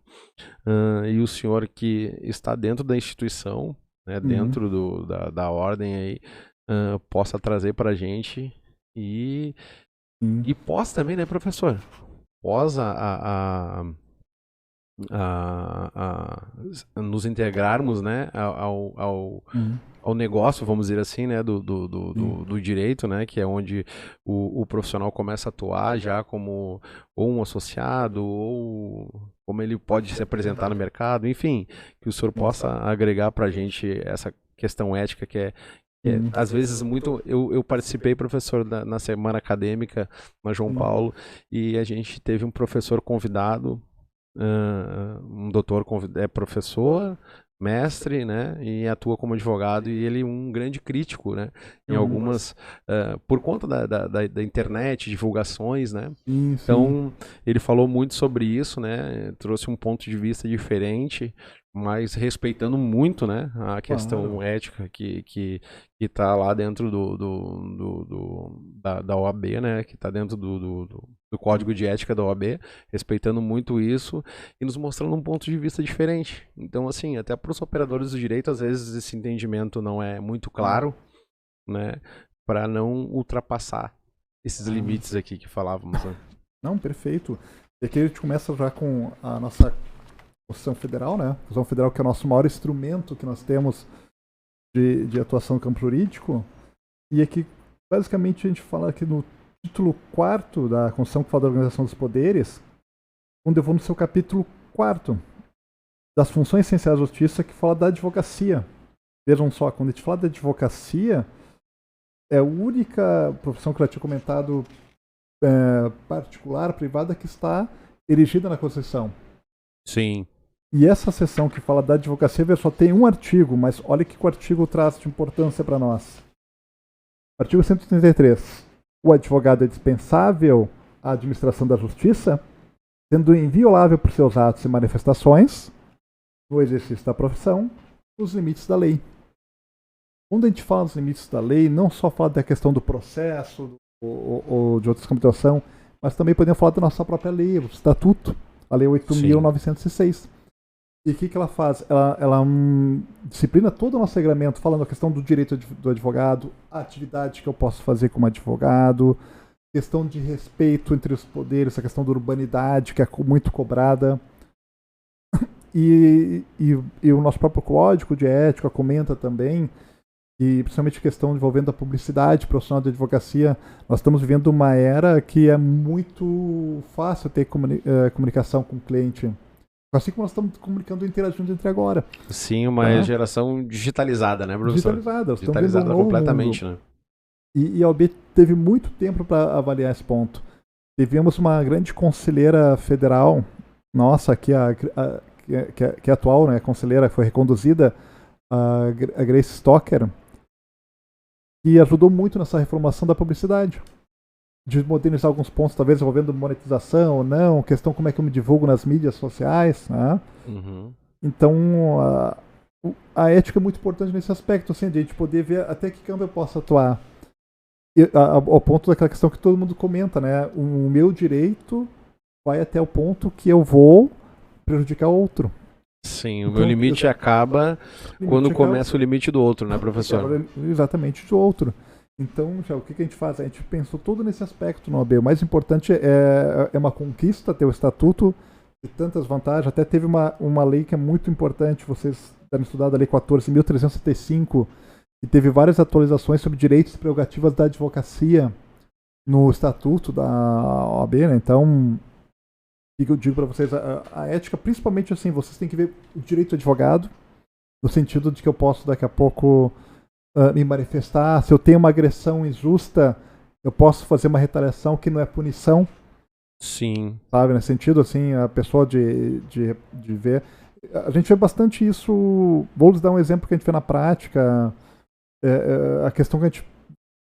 E o senhor que está dentro da instituição, né, dentro da ordem aí, possa trazer para a gente e pós também, né, professor? Pós nos integrarmos, né, ao negócio, vamos dizer assim, né, do direito, né, que é onde o profissional começa a atuar já como ou um associado, ou como ele pode se apresentar no mercado, enfim, que o senhor possa agregar para a gente essa questão ética que é às vezes muito. Eu participei, professor, na semana acadêmica na João Paulo, e a gente teve um professor convidado, um doutor professor, mestre, né, e atua como advogado, e ele um grande crítico, né, em algumas, por conta da internet, divulgações, né, então ele falou muito sobre isso, né, trouxe um ponto de vista diferente, mas respeitando muito, né, a questão ética que está lá dentro da OAB, né, que está dentro do código de ética da OAB, respeitando muito isso e nos mostrando um ponto de vista diferente. Então, assim, até para os operadores do direito, às vezes esse entendimento não é muito claro, né, para não ultrapassar esses limites aqui que falávamos, né? Não, perfeito. E aqui a gente começa já com a nossa Constituição Federal, né? A Constituição Federal, que é o nosso maior instrumento que nós temos de atuação no campo jurídico. E aqui, basicamente, a gente fala aqui no título 4º da Constituição, que fala da Organização dos Poderes, onde eu vou no seu capítulo 4º das funções essenciais da justiça, que fala da advocacia. Vejam só, quando a gente fala da advocacia, é a única profissão que eu já tinha comentado, particular, privada, que está erigida na Constituição. Sim. E essa seção que fala da advocacia, só tem um artigo, mas olha o que o artigo traz de importância para nós. Artigo 133. O advogado é dispensável à administração da justiça, sendo inviolável por seus atos e manifestações, no exercício da profissão, nos limites da lei. Quando a gente fala dos limites da lei, não só fala da questão do processo ou de outras computação, mas também podemos falar da nossa própria lei, o Estatuto, a Lei 8.906. E o que ela faz? Ela disciplina todo o nosso regramento, falando a questão do direito do advogado, a atividade que eu posso fazer como advogado, questão de respeito entre os poderes, a questão da urbanidade, que é muito cobrada. E o nosso próprio código de ética comenta também, e principalmente a questão envolvendo a publicidade profissional de advocacia, nós estamos vivendo uma era que é muito fácil ter comunicação com o cliente. Assim como nós estamos comunicando e interagindo entre agora. Sim, uma geração digitalizada, né, professor? Digitalizada completamente, né? E a OAB teve muito tempo para avaliar esse ponto. Tivemos uma grande conselheira federal, nossa, que é atual, né, conselheira, foi reconduzida, a Grace Stocker, que ajudou muito nessa reformulação da publicidade. De modernizar alguns pontos, talvez envolvendo monetização ou não, questão como é que eu me divulgo nas mídias sociais, né? Uhum. Então, a ética é muito importante nesse aspecto, assim, de a gente poder ver até que campo eu posso atuar. Ao ponto daquela questão que todo mundo comenta, né? O meu direito vai até o ponto que eu vou prejudicar outro. Sim, o meu limite acaba quando começa o limite do outro, né, professor? Exatamente, do outro. Então, já, o que a gente faz? A gente pensou tudo nesse aspecto no OAB. O mais importante é uma conquista, ter o estatuto, de tantas vantagens. Até teve uma lei que é muito importante, vocês devem estudar, a Lei 14.375, e teve várias atualizações sobre direitos e prerrogativas da advocacia no estatuto da OAB, né? Então, o que eu digo para vocês? A ética, principalmente assim, vocês têm que ver o direito do advogado, no sentido de que eu posso daqui a pouco me manifestar. Se eu tenho uma agressão injusta, eu posso fazer uma retaliação que não é punição. Sim. Sabe, nesse sentido, assim, a pessoa de ver. A gente vê bastante isso. Vou lhes dar um exemplo que a gente vê na prática. A questão que a gente.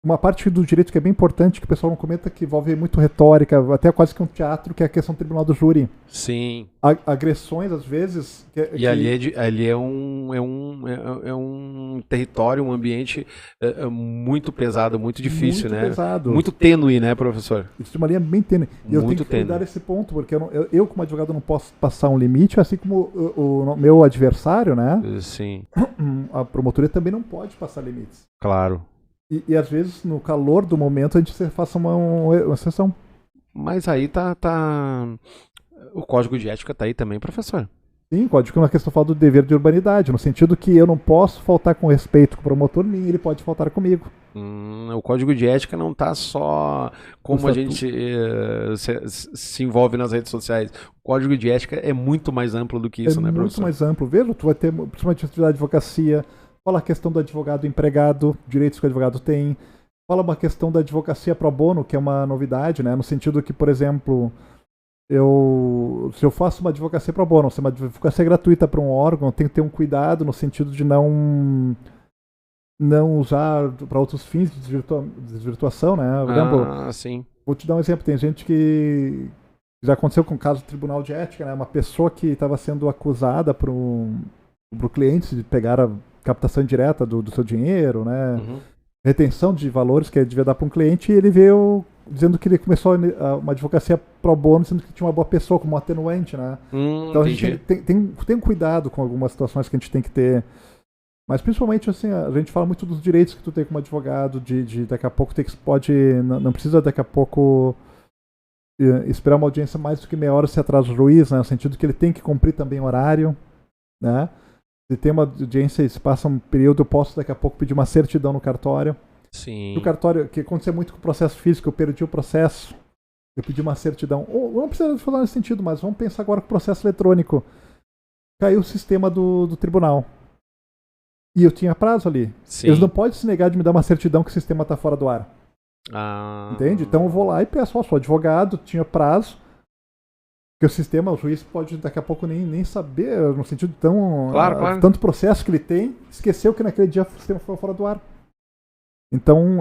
Uma parte do direito que é bem importante, que o pessoal não comenta, que envolve muito retórica, até quase que um teatro, que é a questão do tribunal do júri. Sim. Agressões, às vezes... Ali é um território, um ambiente muito pesado, muito difícil, muito né? Pesado. Muito tênue, né, professor? Isso de uma linha bem tênue. E eu tenho que cuidar desse ponto, porque eu, como advogado, não posso passar um limite, assim como o meu adversário, né? Sim. A promotoria também não pode passar limites. Claro. E às vezes, no calor do momento, a gente faça uma exceção. Mas aí tá... O código de ética tá aí também, professor. Sim, o código é uma questão do dever de urbanidade, no sentido que eu não posso faltar com respeito com o promotor, nem ele pode faltar comigo. O código de ética não tá só como a gente se envolve nas redes sociais. O código de ética é muito mais amplo do que isso, né, professor? É muito mais amplo. Veja, tu vai ter, principalmente a atividade de advocacia, fala a questão do advogado empregado, direitos que o advogado tem. Fala uma questão da advocacia pro bono, que é uma novidade, né? No sentido que, por exemplo, se eu faço uma advocacia pro bono, se uma advocacia gratuita para um órgão, eu tenho que ter um cuidado no sentido de não usar para outros fins de desvirtuação, né? Por exemplo, sim. Vou te dar um exemplo. Tem gente que já aconteceu com o caso do Tribunal de Ética, né? Uma pessoa que estava sendo acusada pro cliente de pegar a captação indireta do seu dinheiro, né? Uhum. Retenção de valores que ele devia dar para um cliente, e ele veio dizendo que ele começou uma advocacia pro bono, dizendo que tinha uma boa pessoa como atenuante, né? Então a gente tem cuidado com algumas situações que a gente tem que ter. Mas principalmente, assim, a gente fala muito dos direitos que tu tem como advogado, de daqui a pouco não precisa daqui a pouco esperar uma audiência mais do que meia hora se atrasa o juiz, né? No sentido que ele tem que cumprir também o horário, né? Se tem uma audiência e se passa um período, eu posso daqui a pouco pedir uma certidão no cartório. Sim. O cartório, que aconteceu muito com o processo físico, eu perdi o processo, eu pedi uma certidão. Ou não precisa falar nesse sentido, mas vamos pensar agora com o processo eletrônico. Caiu o sistema do tribunal. E eu tinha prazo ali. Sim. Eles não podem se negar de me dar uma certidão que o sistema está fora do ar. Entende? Então eu vou lá e peço, sou advogado, tinha prazo. Porque o sistema, o juiz pode daqui a pouco nem saber, no sentido tão. Claro, claro. Tanto processo que ele tem, esqueceu que naquele dia o sistema foi fora do ar. Então,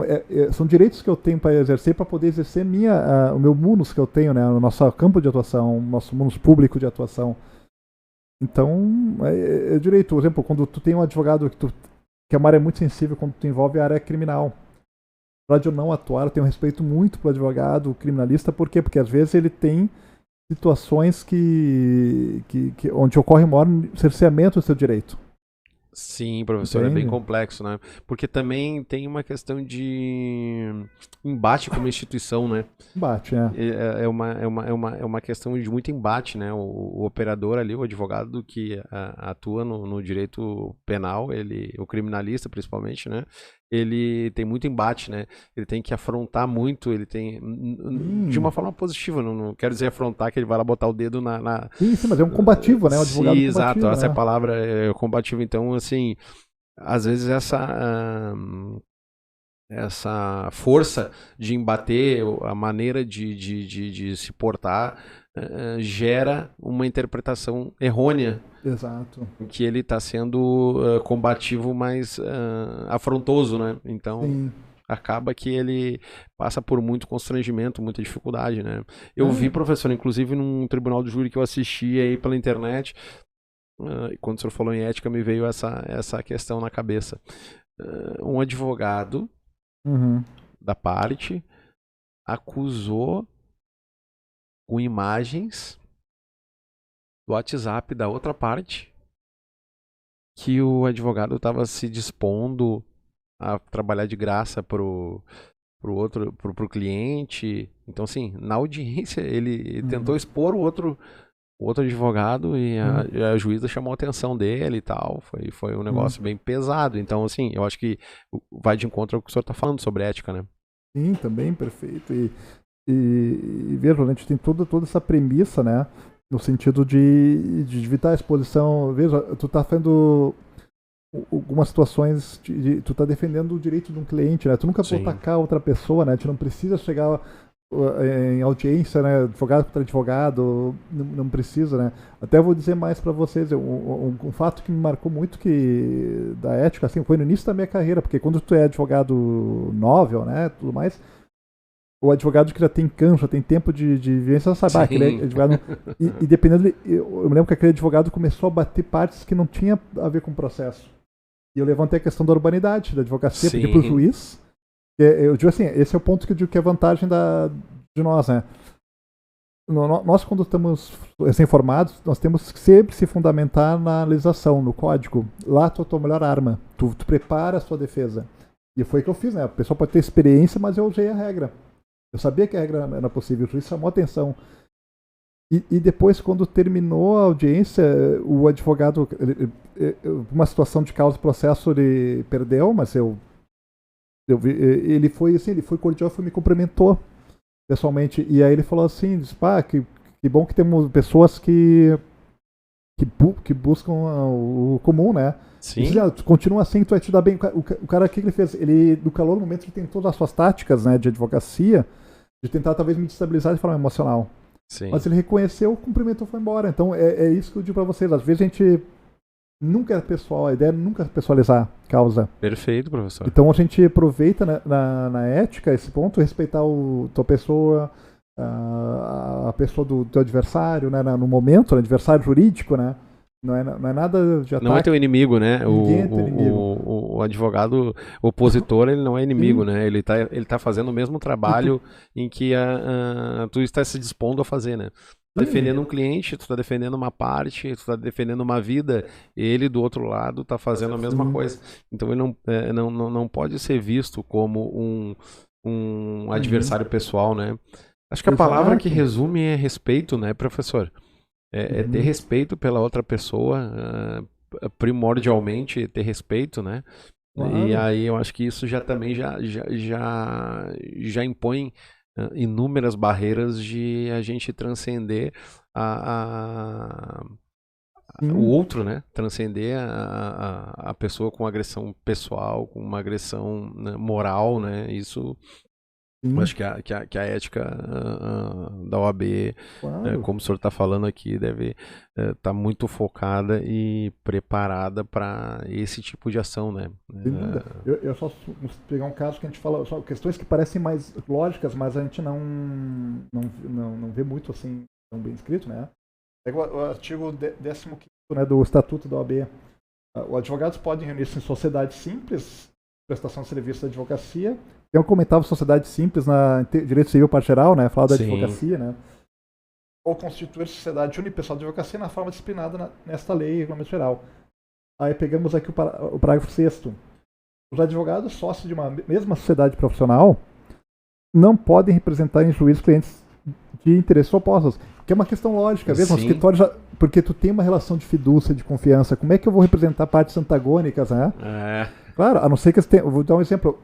são direitos que eu tenho para exercer, para poder exercer o meu munus que eu tenho, né? O nosso campo de atuação, o nosso munus público de atuação. Então, é direito. Por exemplo, quando tu tem um advogado que é uma área muito sensível, quando tu envolve a área criminal. Apesar de eu não atuar, eu tenho respeito muito pro advogado criminalista. Por quê? Porque às vezes ele tem situações onde ocorre o maior cerceamento do seu direito. Sim, professor, Entende? é bem complexo, né? Porque também tem uma questão de embate como instituição, né? Embate, né? É uma questão de muito embate, né? O operador ali, o advogado que atua no direito penal, o criminalista principalmente, né? Ele tem muito embate, né? Ele tem que afrontar muito, ele tem de uma forma positiva, não quero dizer afrontar que ele vai lá botar o dedo Sim, mas é um combativo, né? Um advogado Sim, exato, combativo, essa é né? a palavra, é combativo. Então, assim, às vezes essa força de embater, a maneira de se portar, gera uma interpretação errônea. Exato. Em que ele está sendo combativo, mas afrontoso, né? Então, Sim. acaba que ele passa por muito constrangimento, muita dificuldade, né? Eu vi, professor, inclusive num tribunal de júri que eu assisti aí pela internet, quando o senhor falou em ética, me veio essa questão na cabeça. Um advogado da parte acusou com imagens do WhatsApp da outra parte que o advogado estava se dispondo a trabalhar de graça pro cliente. Então, assim, na audiência ele tentou expor o outro advogado e a juíza chamou a atenção dele e tal. Foi um negócio bem pesado. Então, assim, eu acho que vai de encontro ao que o senhor está falando sobre ética, né? Sim, também, perfeito. E veja, a gente tem toda essa premissa, né? No sentido de evitar a exposição. Veja, tu tá fazendo algumas situações, tu tá defendendo o direito de um cliente, né? Tu nunca pode atacar outra pessoa, né? Tu não precisa chegar em audiência, né? Advogado contra advogado, não precisa, né? Até vou dizer mais para vocês, um fato que me marcou muito da ética, assim, foi no início da minha carreira, porque quando tu é advogado novel, né, tudo mais, o advogado que já tem canso, já tem tempo de vivência, sabe, aquele advogado, e dependendo, eu me lembro que aquele advogado começou a bater partes que não tinha a ver com o processo. E eu levantei a questão da urbanidade, da advocacia, porque pro juiz, eu digo assim, esse é o ponto que eu digo que é a vantagem de nós, né? Nós, quando estamos recém-formados, nós temos que sempre se fundamentar na legislação, no código. Lá tu é a tua melhor arma. Tu prepara a sua defesa. E foi o que eu fiz, né? A pessoa pode ter experiência, mas eu usei a regra. Eu sabia que a regra era possível, o juiz chamou atenção. E depois, quando terminou a audiência, o advogado, uma situação de causa e processo, ele perdeu, mas ele foi assim, ele foi cordial, me cumprimentou pessoalmente. E aí ele falou assim, que bom que temos pessoas que buscam o comum, né? Sim. Disse, continua assim, tu vai te dar bem. O cara, o que ele fez? Ele, no calor do momento, ele tem todas as suas táticas, né, de advocacia, de tentar talvez me destabilizar de forma emocional. Sim. Mas ele reconheceu, cumprimentou e foi embora. Então é isso que eu digo pra vocês. Às vezes a gente nunca é pessoal, a ideia é nunca pessoalizar causa. Perfeito, professor. Então a gente aproveita na ética esse ponto, respeitar tua pessoa, a pessoa do teu adversário, né, no momento, né, adversário jurídico, né? Não é nada de ataque. Não é teu inimigo, né? Ninguém é teu inimigo. O advogado opositor, ele não é inimigo, né? Ele tá fazendo o mesmo trabalho em que tu está se dispondo a fazer, né? Tu tá defendendo um cliente, tu tá defendendo uma parte, tu tá defendendo uma vida, ele do outro lado tá fazendo a mesma coisa. Então ele não pode ser visto como um adversário pessoal, né? Acho que a palavra que resume é respeito, né, professor? É ter respeito pela outra pessoa, primordialmente ter respeito, né? Claro. E aí eu acho que isso já também já impõe inúmeras barreiras de a gente transcender o outro, né? Transcender a pessoa com agressão pessoal, com uma agressão, né, moral, né? Isso Acho que a ética da OAB, Claro. como o senhor está falando aqui, deve estar muito focada e preparada para esse tipo de ação, né? Sem dúvida. Eu só pegar um caso que a gente fala, só questões que parecem mais lógicas, mas a gente não vê muito assim, tão bem escrito, né? Pega o artigo 15º, né, do Estatuto da OAB. Os advogados podem reunir-se em sociedade simples, prestação de serviço da advocacia. Eu comentava sociedade simples na Direito Civil Parte Geral, né? Falava da advocacia, né? Ou constituir sociedade unipessoal de advocacia na forma disciplinada nesta lei e regulamento geral. Aí pegamos aqui o parágrafo 6º. Os advogados sócios de uma mesma sociedade profissional não podem representar em juízo clientes de interesses opostos. Que é uma questão lógica, mesmo. O escritório já, porque tu tem uma relação de fidúcia, de confiança. Como é que eu vou representar partes antagônicas, né? Claro, a não ser que você tenha, vou dar um exemplo.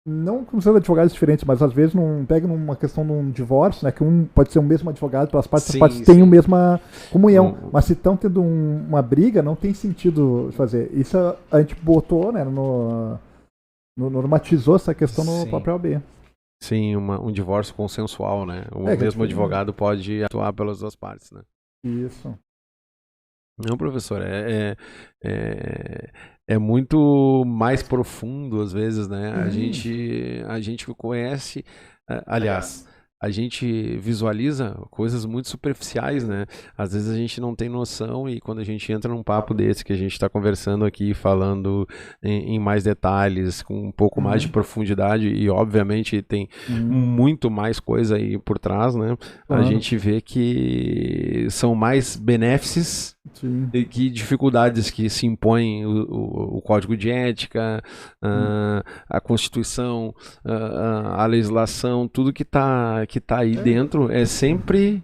Não como sendo advogados diferentes, mas às vezes pega numa questão de um divórcio, né? Que pode ser o mesmo advogado, pelas partes, as partes têm a mesma comunhão. Mas se estão tendo uma briga, não tem sentido fazer. Isso a gente botou, né? Normatizou essa questão no próprio OAB. Sim, um divórcio consensual, né? O mesmo advogado pode atuar pelas duas partes, né? Isso. Não, professor, é muito mais profundo às vezes, né? A gente conhece, aliás, a gente visualiza coisas muito superficiais, né? Às vezes a gente não tem noção e quando a gente entra num papo desse que a gente está conversando aqui, falando em mais detalhes, com um pouco mais de profundidade e obviamente tem muito mais coisa aí por trás, né? A gente vê que são mais benefícios e que dificuldades que se impõem o código de ética, a Constituição, a legislação, tudo que tá aí dentro é sempre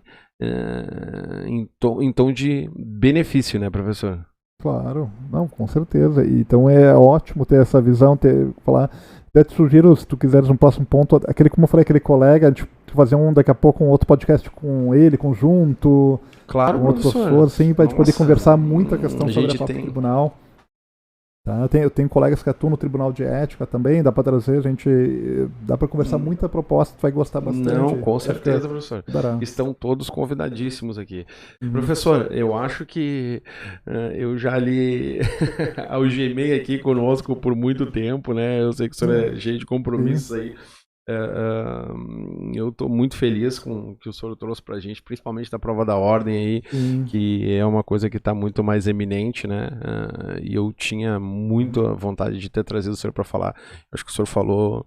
em tom de benefício, né, professor? Claro, não, com certeza. Então é ótimo ter essa visão, falar. Até te sugiro, se tu quiseres um próximo ponto, como eu falei, aquele colega, fazer daqui a pouco um outro podcast com ele, conjunto. Claro, com outro professor, assim, para a gente poder conversar muito a questão sobre a própria tribunal. Tá? Eu tenho colegas que atuam no Tribunal de Ética também, dá para trazer, dá para conversar muita proposta, tu vai gostar bastante. Não, com certeza, professor. Estão todos convidadíssimos aqui. Professor, eu acho que eu já lhe algemei aqui conosco por muito tempo, né? Eu sei que o senhor é cheio de compromissos aí. Eu estou muito feliz com o que o senhor trouxe para a gente, principalmente da prova da ordem aí, que é uma coisa que está muito mais eminente, né? E eu tinha muita vontade de ter trazido o senhor para falar. Acho que o senhor falou,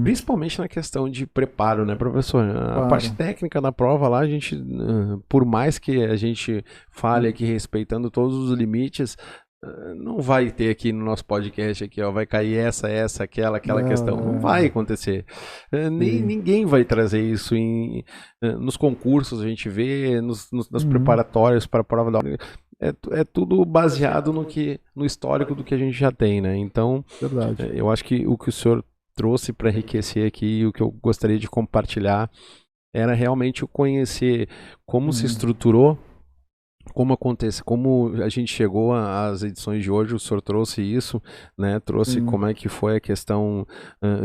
principalmente na questão de preparo, né, professor? A parte técnica da prova lá, a gente, por mais que a gente fale aqui respeitando todos os limites, não vai ter aqui no nosso podcast aqui, ó, vai cair aquela questão. Não vai acontecer. Ninguém vai trazer isso nos concursos, a gente vê, nos preparatórios para a prova da ordem. É tudo baseado no histórico do que a gente já tem, né? Então, eu acho que o que o senhor trouxe para enriquecer aqui, o que eu gostaria de compartilhar, era realmente o conhecer como se estruturou, como acontece, como a gente chegou às edições de hoje, o senhor trouxe isso, né? Trouxe como é que foi a questão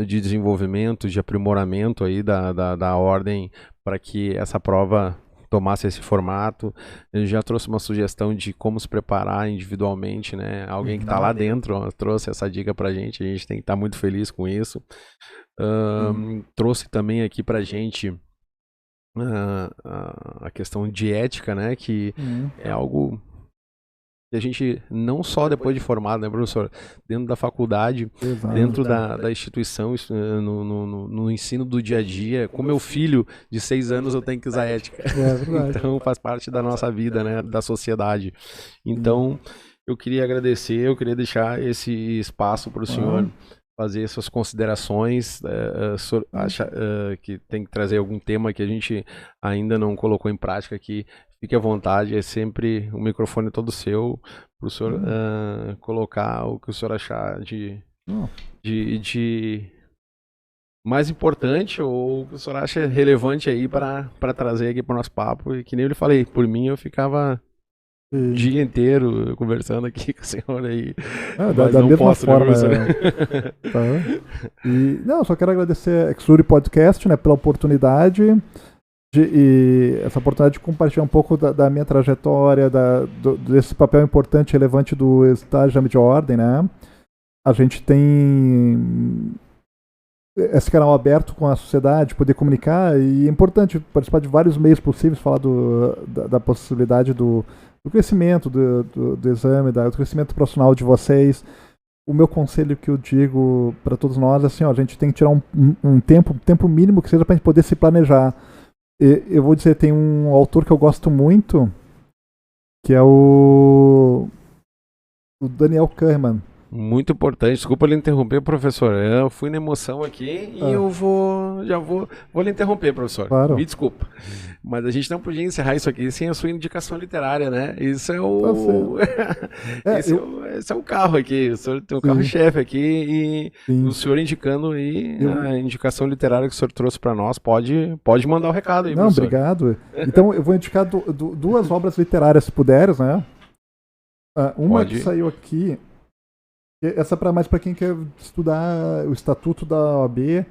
de desenvolvimento, de aprimoramento aí da ordem para que essa prova tomasse esse formato. Ele já trouxe uma sugestão de como se preparar individualmente, né? Alguém que está lá dentro trouxe essa dica para a gente tem que estar muito feliz com isso. Trouxe também aqui para a gente a questão de ética, né, que é algo que a gente não só depois de formado, né, professor, dentro da faculdade, dentro da instituição, no ensino do dia a dia, com meu filho de 6 anos eu tenho que usar ética, então faz parte da nossa vida, né, da sociedade. Então eu queria agradecer, eu queria deixar esse espaço para o senhor fazer suas considerações. O senhor acha que tem que trazer algum tema que a gente ainda não colocou em prática aqui? Fique à vontade, é sempre o microfone todo seu para o senhor colocar o que o senhor achar de mais importante ou o que o senhor acha relevante aí para trazer aqui para o nosso papo. E que nem eu lhe falei, por mim eu ficava dia inteiro conversando aqui com o senhor aí. Da não mesma posso, forma. né, Tá. Não, só quero agradecer a Exuri Podcast, né, pela oportunidade e essa oportunidade de compartilhar um pouco da minha trajetória, desse papel importante e relevante do estágio de ordem, né? A gente tem esse canal aberto com a sociedade, poder comunicar, e é importante participar de vários meios possíveis, falar da possibilidade do crescimento do exame, do crescimento profissional de vocês. O meu conselho que eu digo para todos nós é assim, ó, a gente tem que tirar um tempo mínimo que seja para a gente poder se planejar. Eu vou dizer, tem um autor que eu gosto muito, que é o Daniel Kahneman. Muito importante, desculpa lhe interromper, professor. Eu fui na emoção aqui e eu vou lhe interromper, professor. Claro. Me desculpa. Mas a gente não podia encerrar isso aqui sem a sua indicação literária, né? Isso é o. Esse é o carro aqui. O senhor tem um carro-chefe aqui e o senhor indicando aí a indicação literária que o senhor trouxe para nós. Pode mandar o recado aí, professor. Não, obrigado. Então eu vou indicar duas obras literárias, se puderes, né? Uma que saiu aqui. Essa é mais para quem quer estudar o Estatuto da OAB,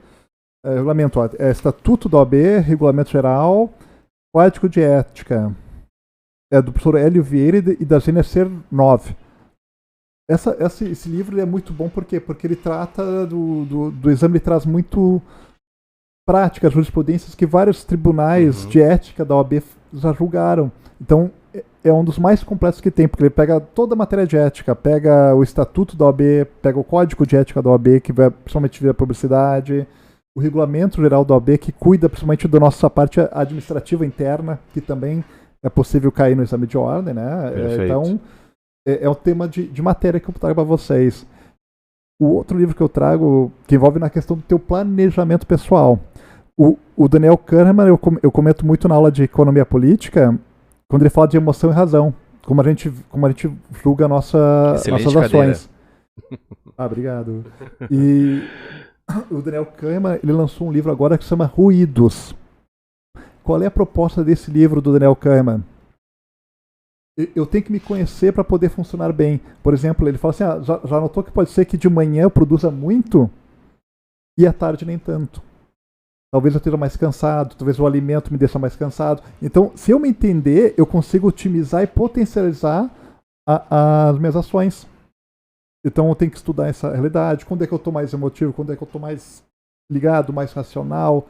regulamento, Estatuto da OAB, Regulamento Geral, Código de Ética, do professor Hélio Vieira e da Gênia Ser9. Esse livro é muito bom porque ele trata do exame, ele traz muito práticas, jurisprudências que vários tribunais de ética da OAB já julgaram. Então, é um dos mais completos que tem, porque ele pega toda a matéria de ética, pega o Estatuto da OAB, pega o Código de Ética da OAB, que vai principalmente ver a publicidade, o Regulamento Geral da OAB, que cuida principalmente da nossa parte administrativa interna, que também é possível cair no exame de ordem, né? Então, é um tema de matéria que eu trago para vocês. O outro livro que eu trago, que envolve na questão do teu planejamento pessoal. O Daniel Kahneman, eu comento muito na aula de economia política, quando ele fala de emoção e razão, como a gente julga nossas ações. Obrigado. E o Daniel Kahneman, ele lançou um livro agora que se chama Ruídos. Qual é a proposta desse livro do Daniel Kahneman? Eu tenho que me conhecer para poder funcionar bem. Por exemplo, ele fala assim, já notou que pode ser que de manhã eu produza muito e à tarde nem tanto. Talvez eu esteja mais cansado, talvez o alimento me deixe mais cansado. Então, se eu me entender, eu consigo otimizar e potencializar as minhas ações. Então, eu tenho que estudar essa realidade. Quando é que eu estou mais emotivo? Quando é que eu estou mais ligado, mais racional?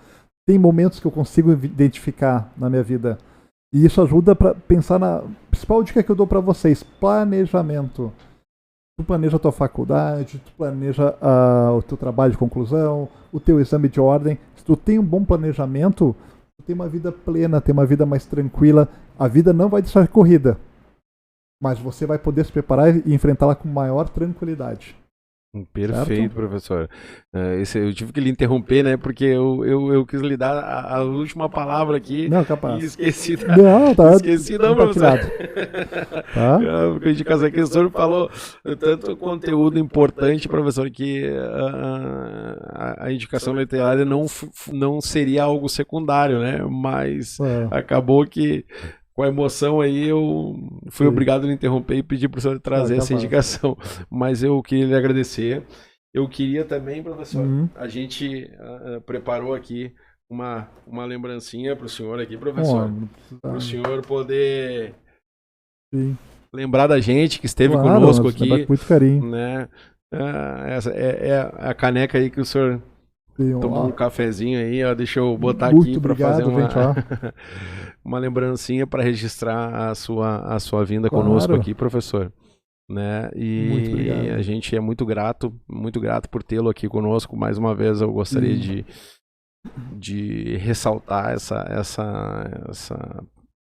Tem momentos que eu consigo identificar na minha vida. E isso ajuda para pensar na principal dica que eu dou para vocês: planejamento. Tu planeja a tua faculdade, tu planeja o teu trabalho de conclusão, o teu exame de ordem. Se tu tem um bom planejamento, tu tem uma vida plena, tem uma vida mais tranquila. A vida não vai deixar corrida, mas você vai poder se preparar e enfrentá-la com maior tranquilidade. Perfeito, certo? Professor. Eu tive que lhe interromper, né? Porque eu quis lhe dar a última palavra aqui. Não, capaz. E esqueci Esqueci, professor. Tá? Porque de casa aqui o senhor falou tanto conteúdo importante, professor, que a indicação literária não seria algo secundário, né? Mas acabou que com a emoção aí eu fui obrigado a lhe interromper e pedir para o senhor trazer essa indicação. Mas eu queria lhe agradecer. Eu queria também, professor, a gente preparou aqui uma lembrancinha para o senhor aqui, professor. Para o senhor poder lembrar da gente que esteve conosco aqui. Com muito carinho. Né? Essa é a caneca aí que o senhor tomou um cafezinho aí, ó, deixa eu botar aqui para fazer uma lembrancinha para registrar a sua vinda conosco aqui, professor. Né? E a gente é muito grato por tê-lo aqui conosco. Mais uma vez eu gostaria de ressaltar essa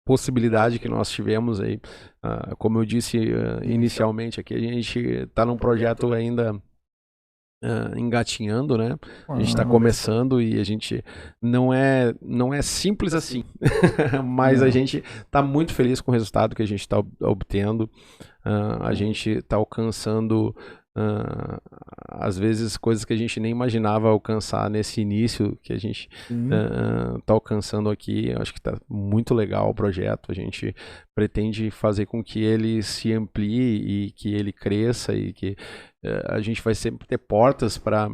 possibilidade que nós tivemos aí. Como eu disse inicialmente aqui, a gente está num projeto ainda engatinhando, né? A gente está começando e a gente não é simples assim, mas a gente está muito feliz com o resultado que a gente está obtendo. A gente está alcançando às vezes coisas que a gente nem imaginava alcançar nesse início que a gente está alcançando aqui. Eu acho que está muito legal o projeto. A gente pretende fazer com que ele se amplie e que ele cresça e que a gente vai sempre ter portas para...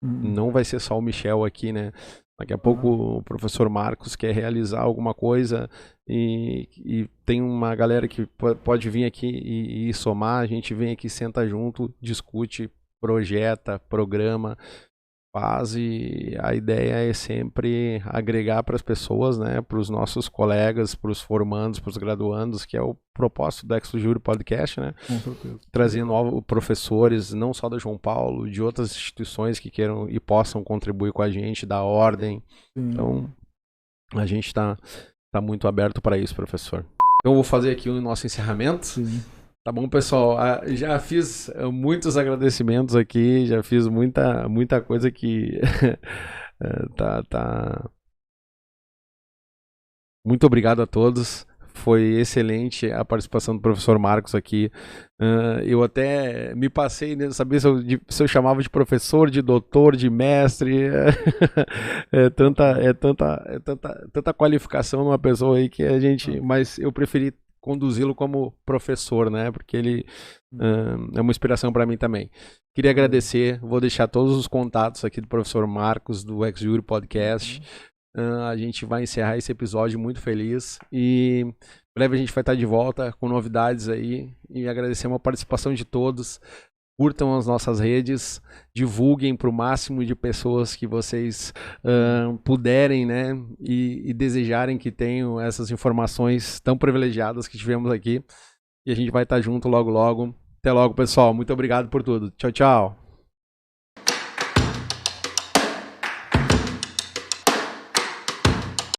Não vai ser só o Michel aqui, né? Daqui a pouco o professor Marcos quer realizar alguma coisa e tem uma galera que pode vir aqui e somar. A gente vem aqui, senta junto, discute, projeta, programa, faz, e a ideia é sempre agregar para as pessoas, né, para os nossos colegas, para os formandos, para os graduandos, que é o propósito do ExoJury Podcast, né? Com certeza. Trazer novos professores, não só da João Paulo, de outras instituições que queiram e possam contribuir com a gente, da ordem. Sim. Então, a gente está muito aberto para isso, professor. Então, eu vou fazer aqui o nosso encerramento. Sim. Tá bom, pessoal? Já fiz muitos agradecimentos aqui, já fiz muita coisa que tá. Muito obrigado a todos. Foi excelente a participação do professor Marcos aqui. Eu até me passei, né, saber se eu chamava de professor, de doutor, de mestre. Tanta qualificação numa pessoa aí que a gente... Mas eu preferi conduzi-lo como professor, né? Porque ele é uma inspiração para mim também. Queria agradecer, vou deixar todos os contatos aqui do professor Marcos, do ExoJury Podcast. A gente vai encerrar esse episódio muito feliz e em breve a gente vai estar de volta com novidades aí, e agradecer a participação de todos. Curtam as nossas redes, divulguem para o máximo de pessoas que vocês puderem, né, e desejarem que tenham essas informações tão privilegiadas que tivemos aqui. E a gente vai estar junto logo logo. Até logo, pessoal. Muito obrigado por tudo. Tchau, tchau.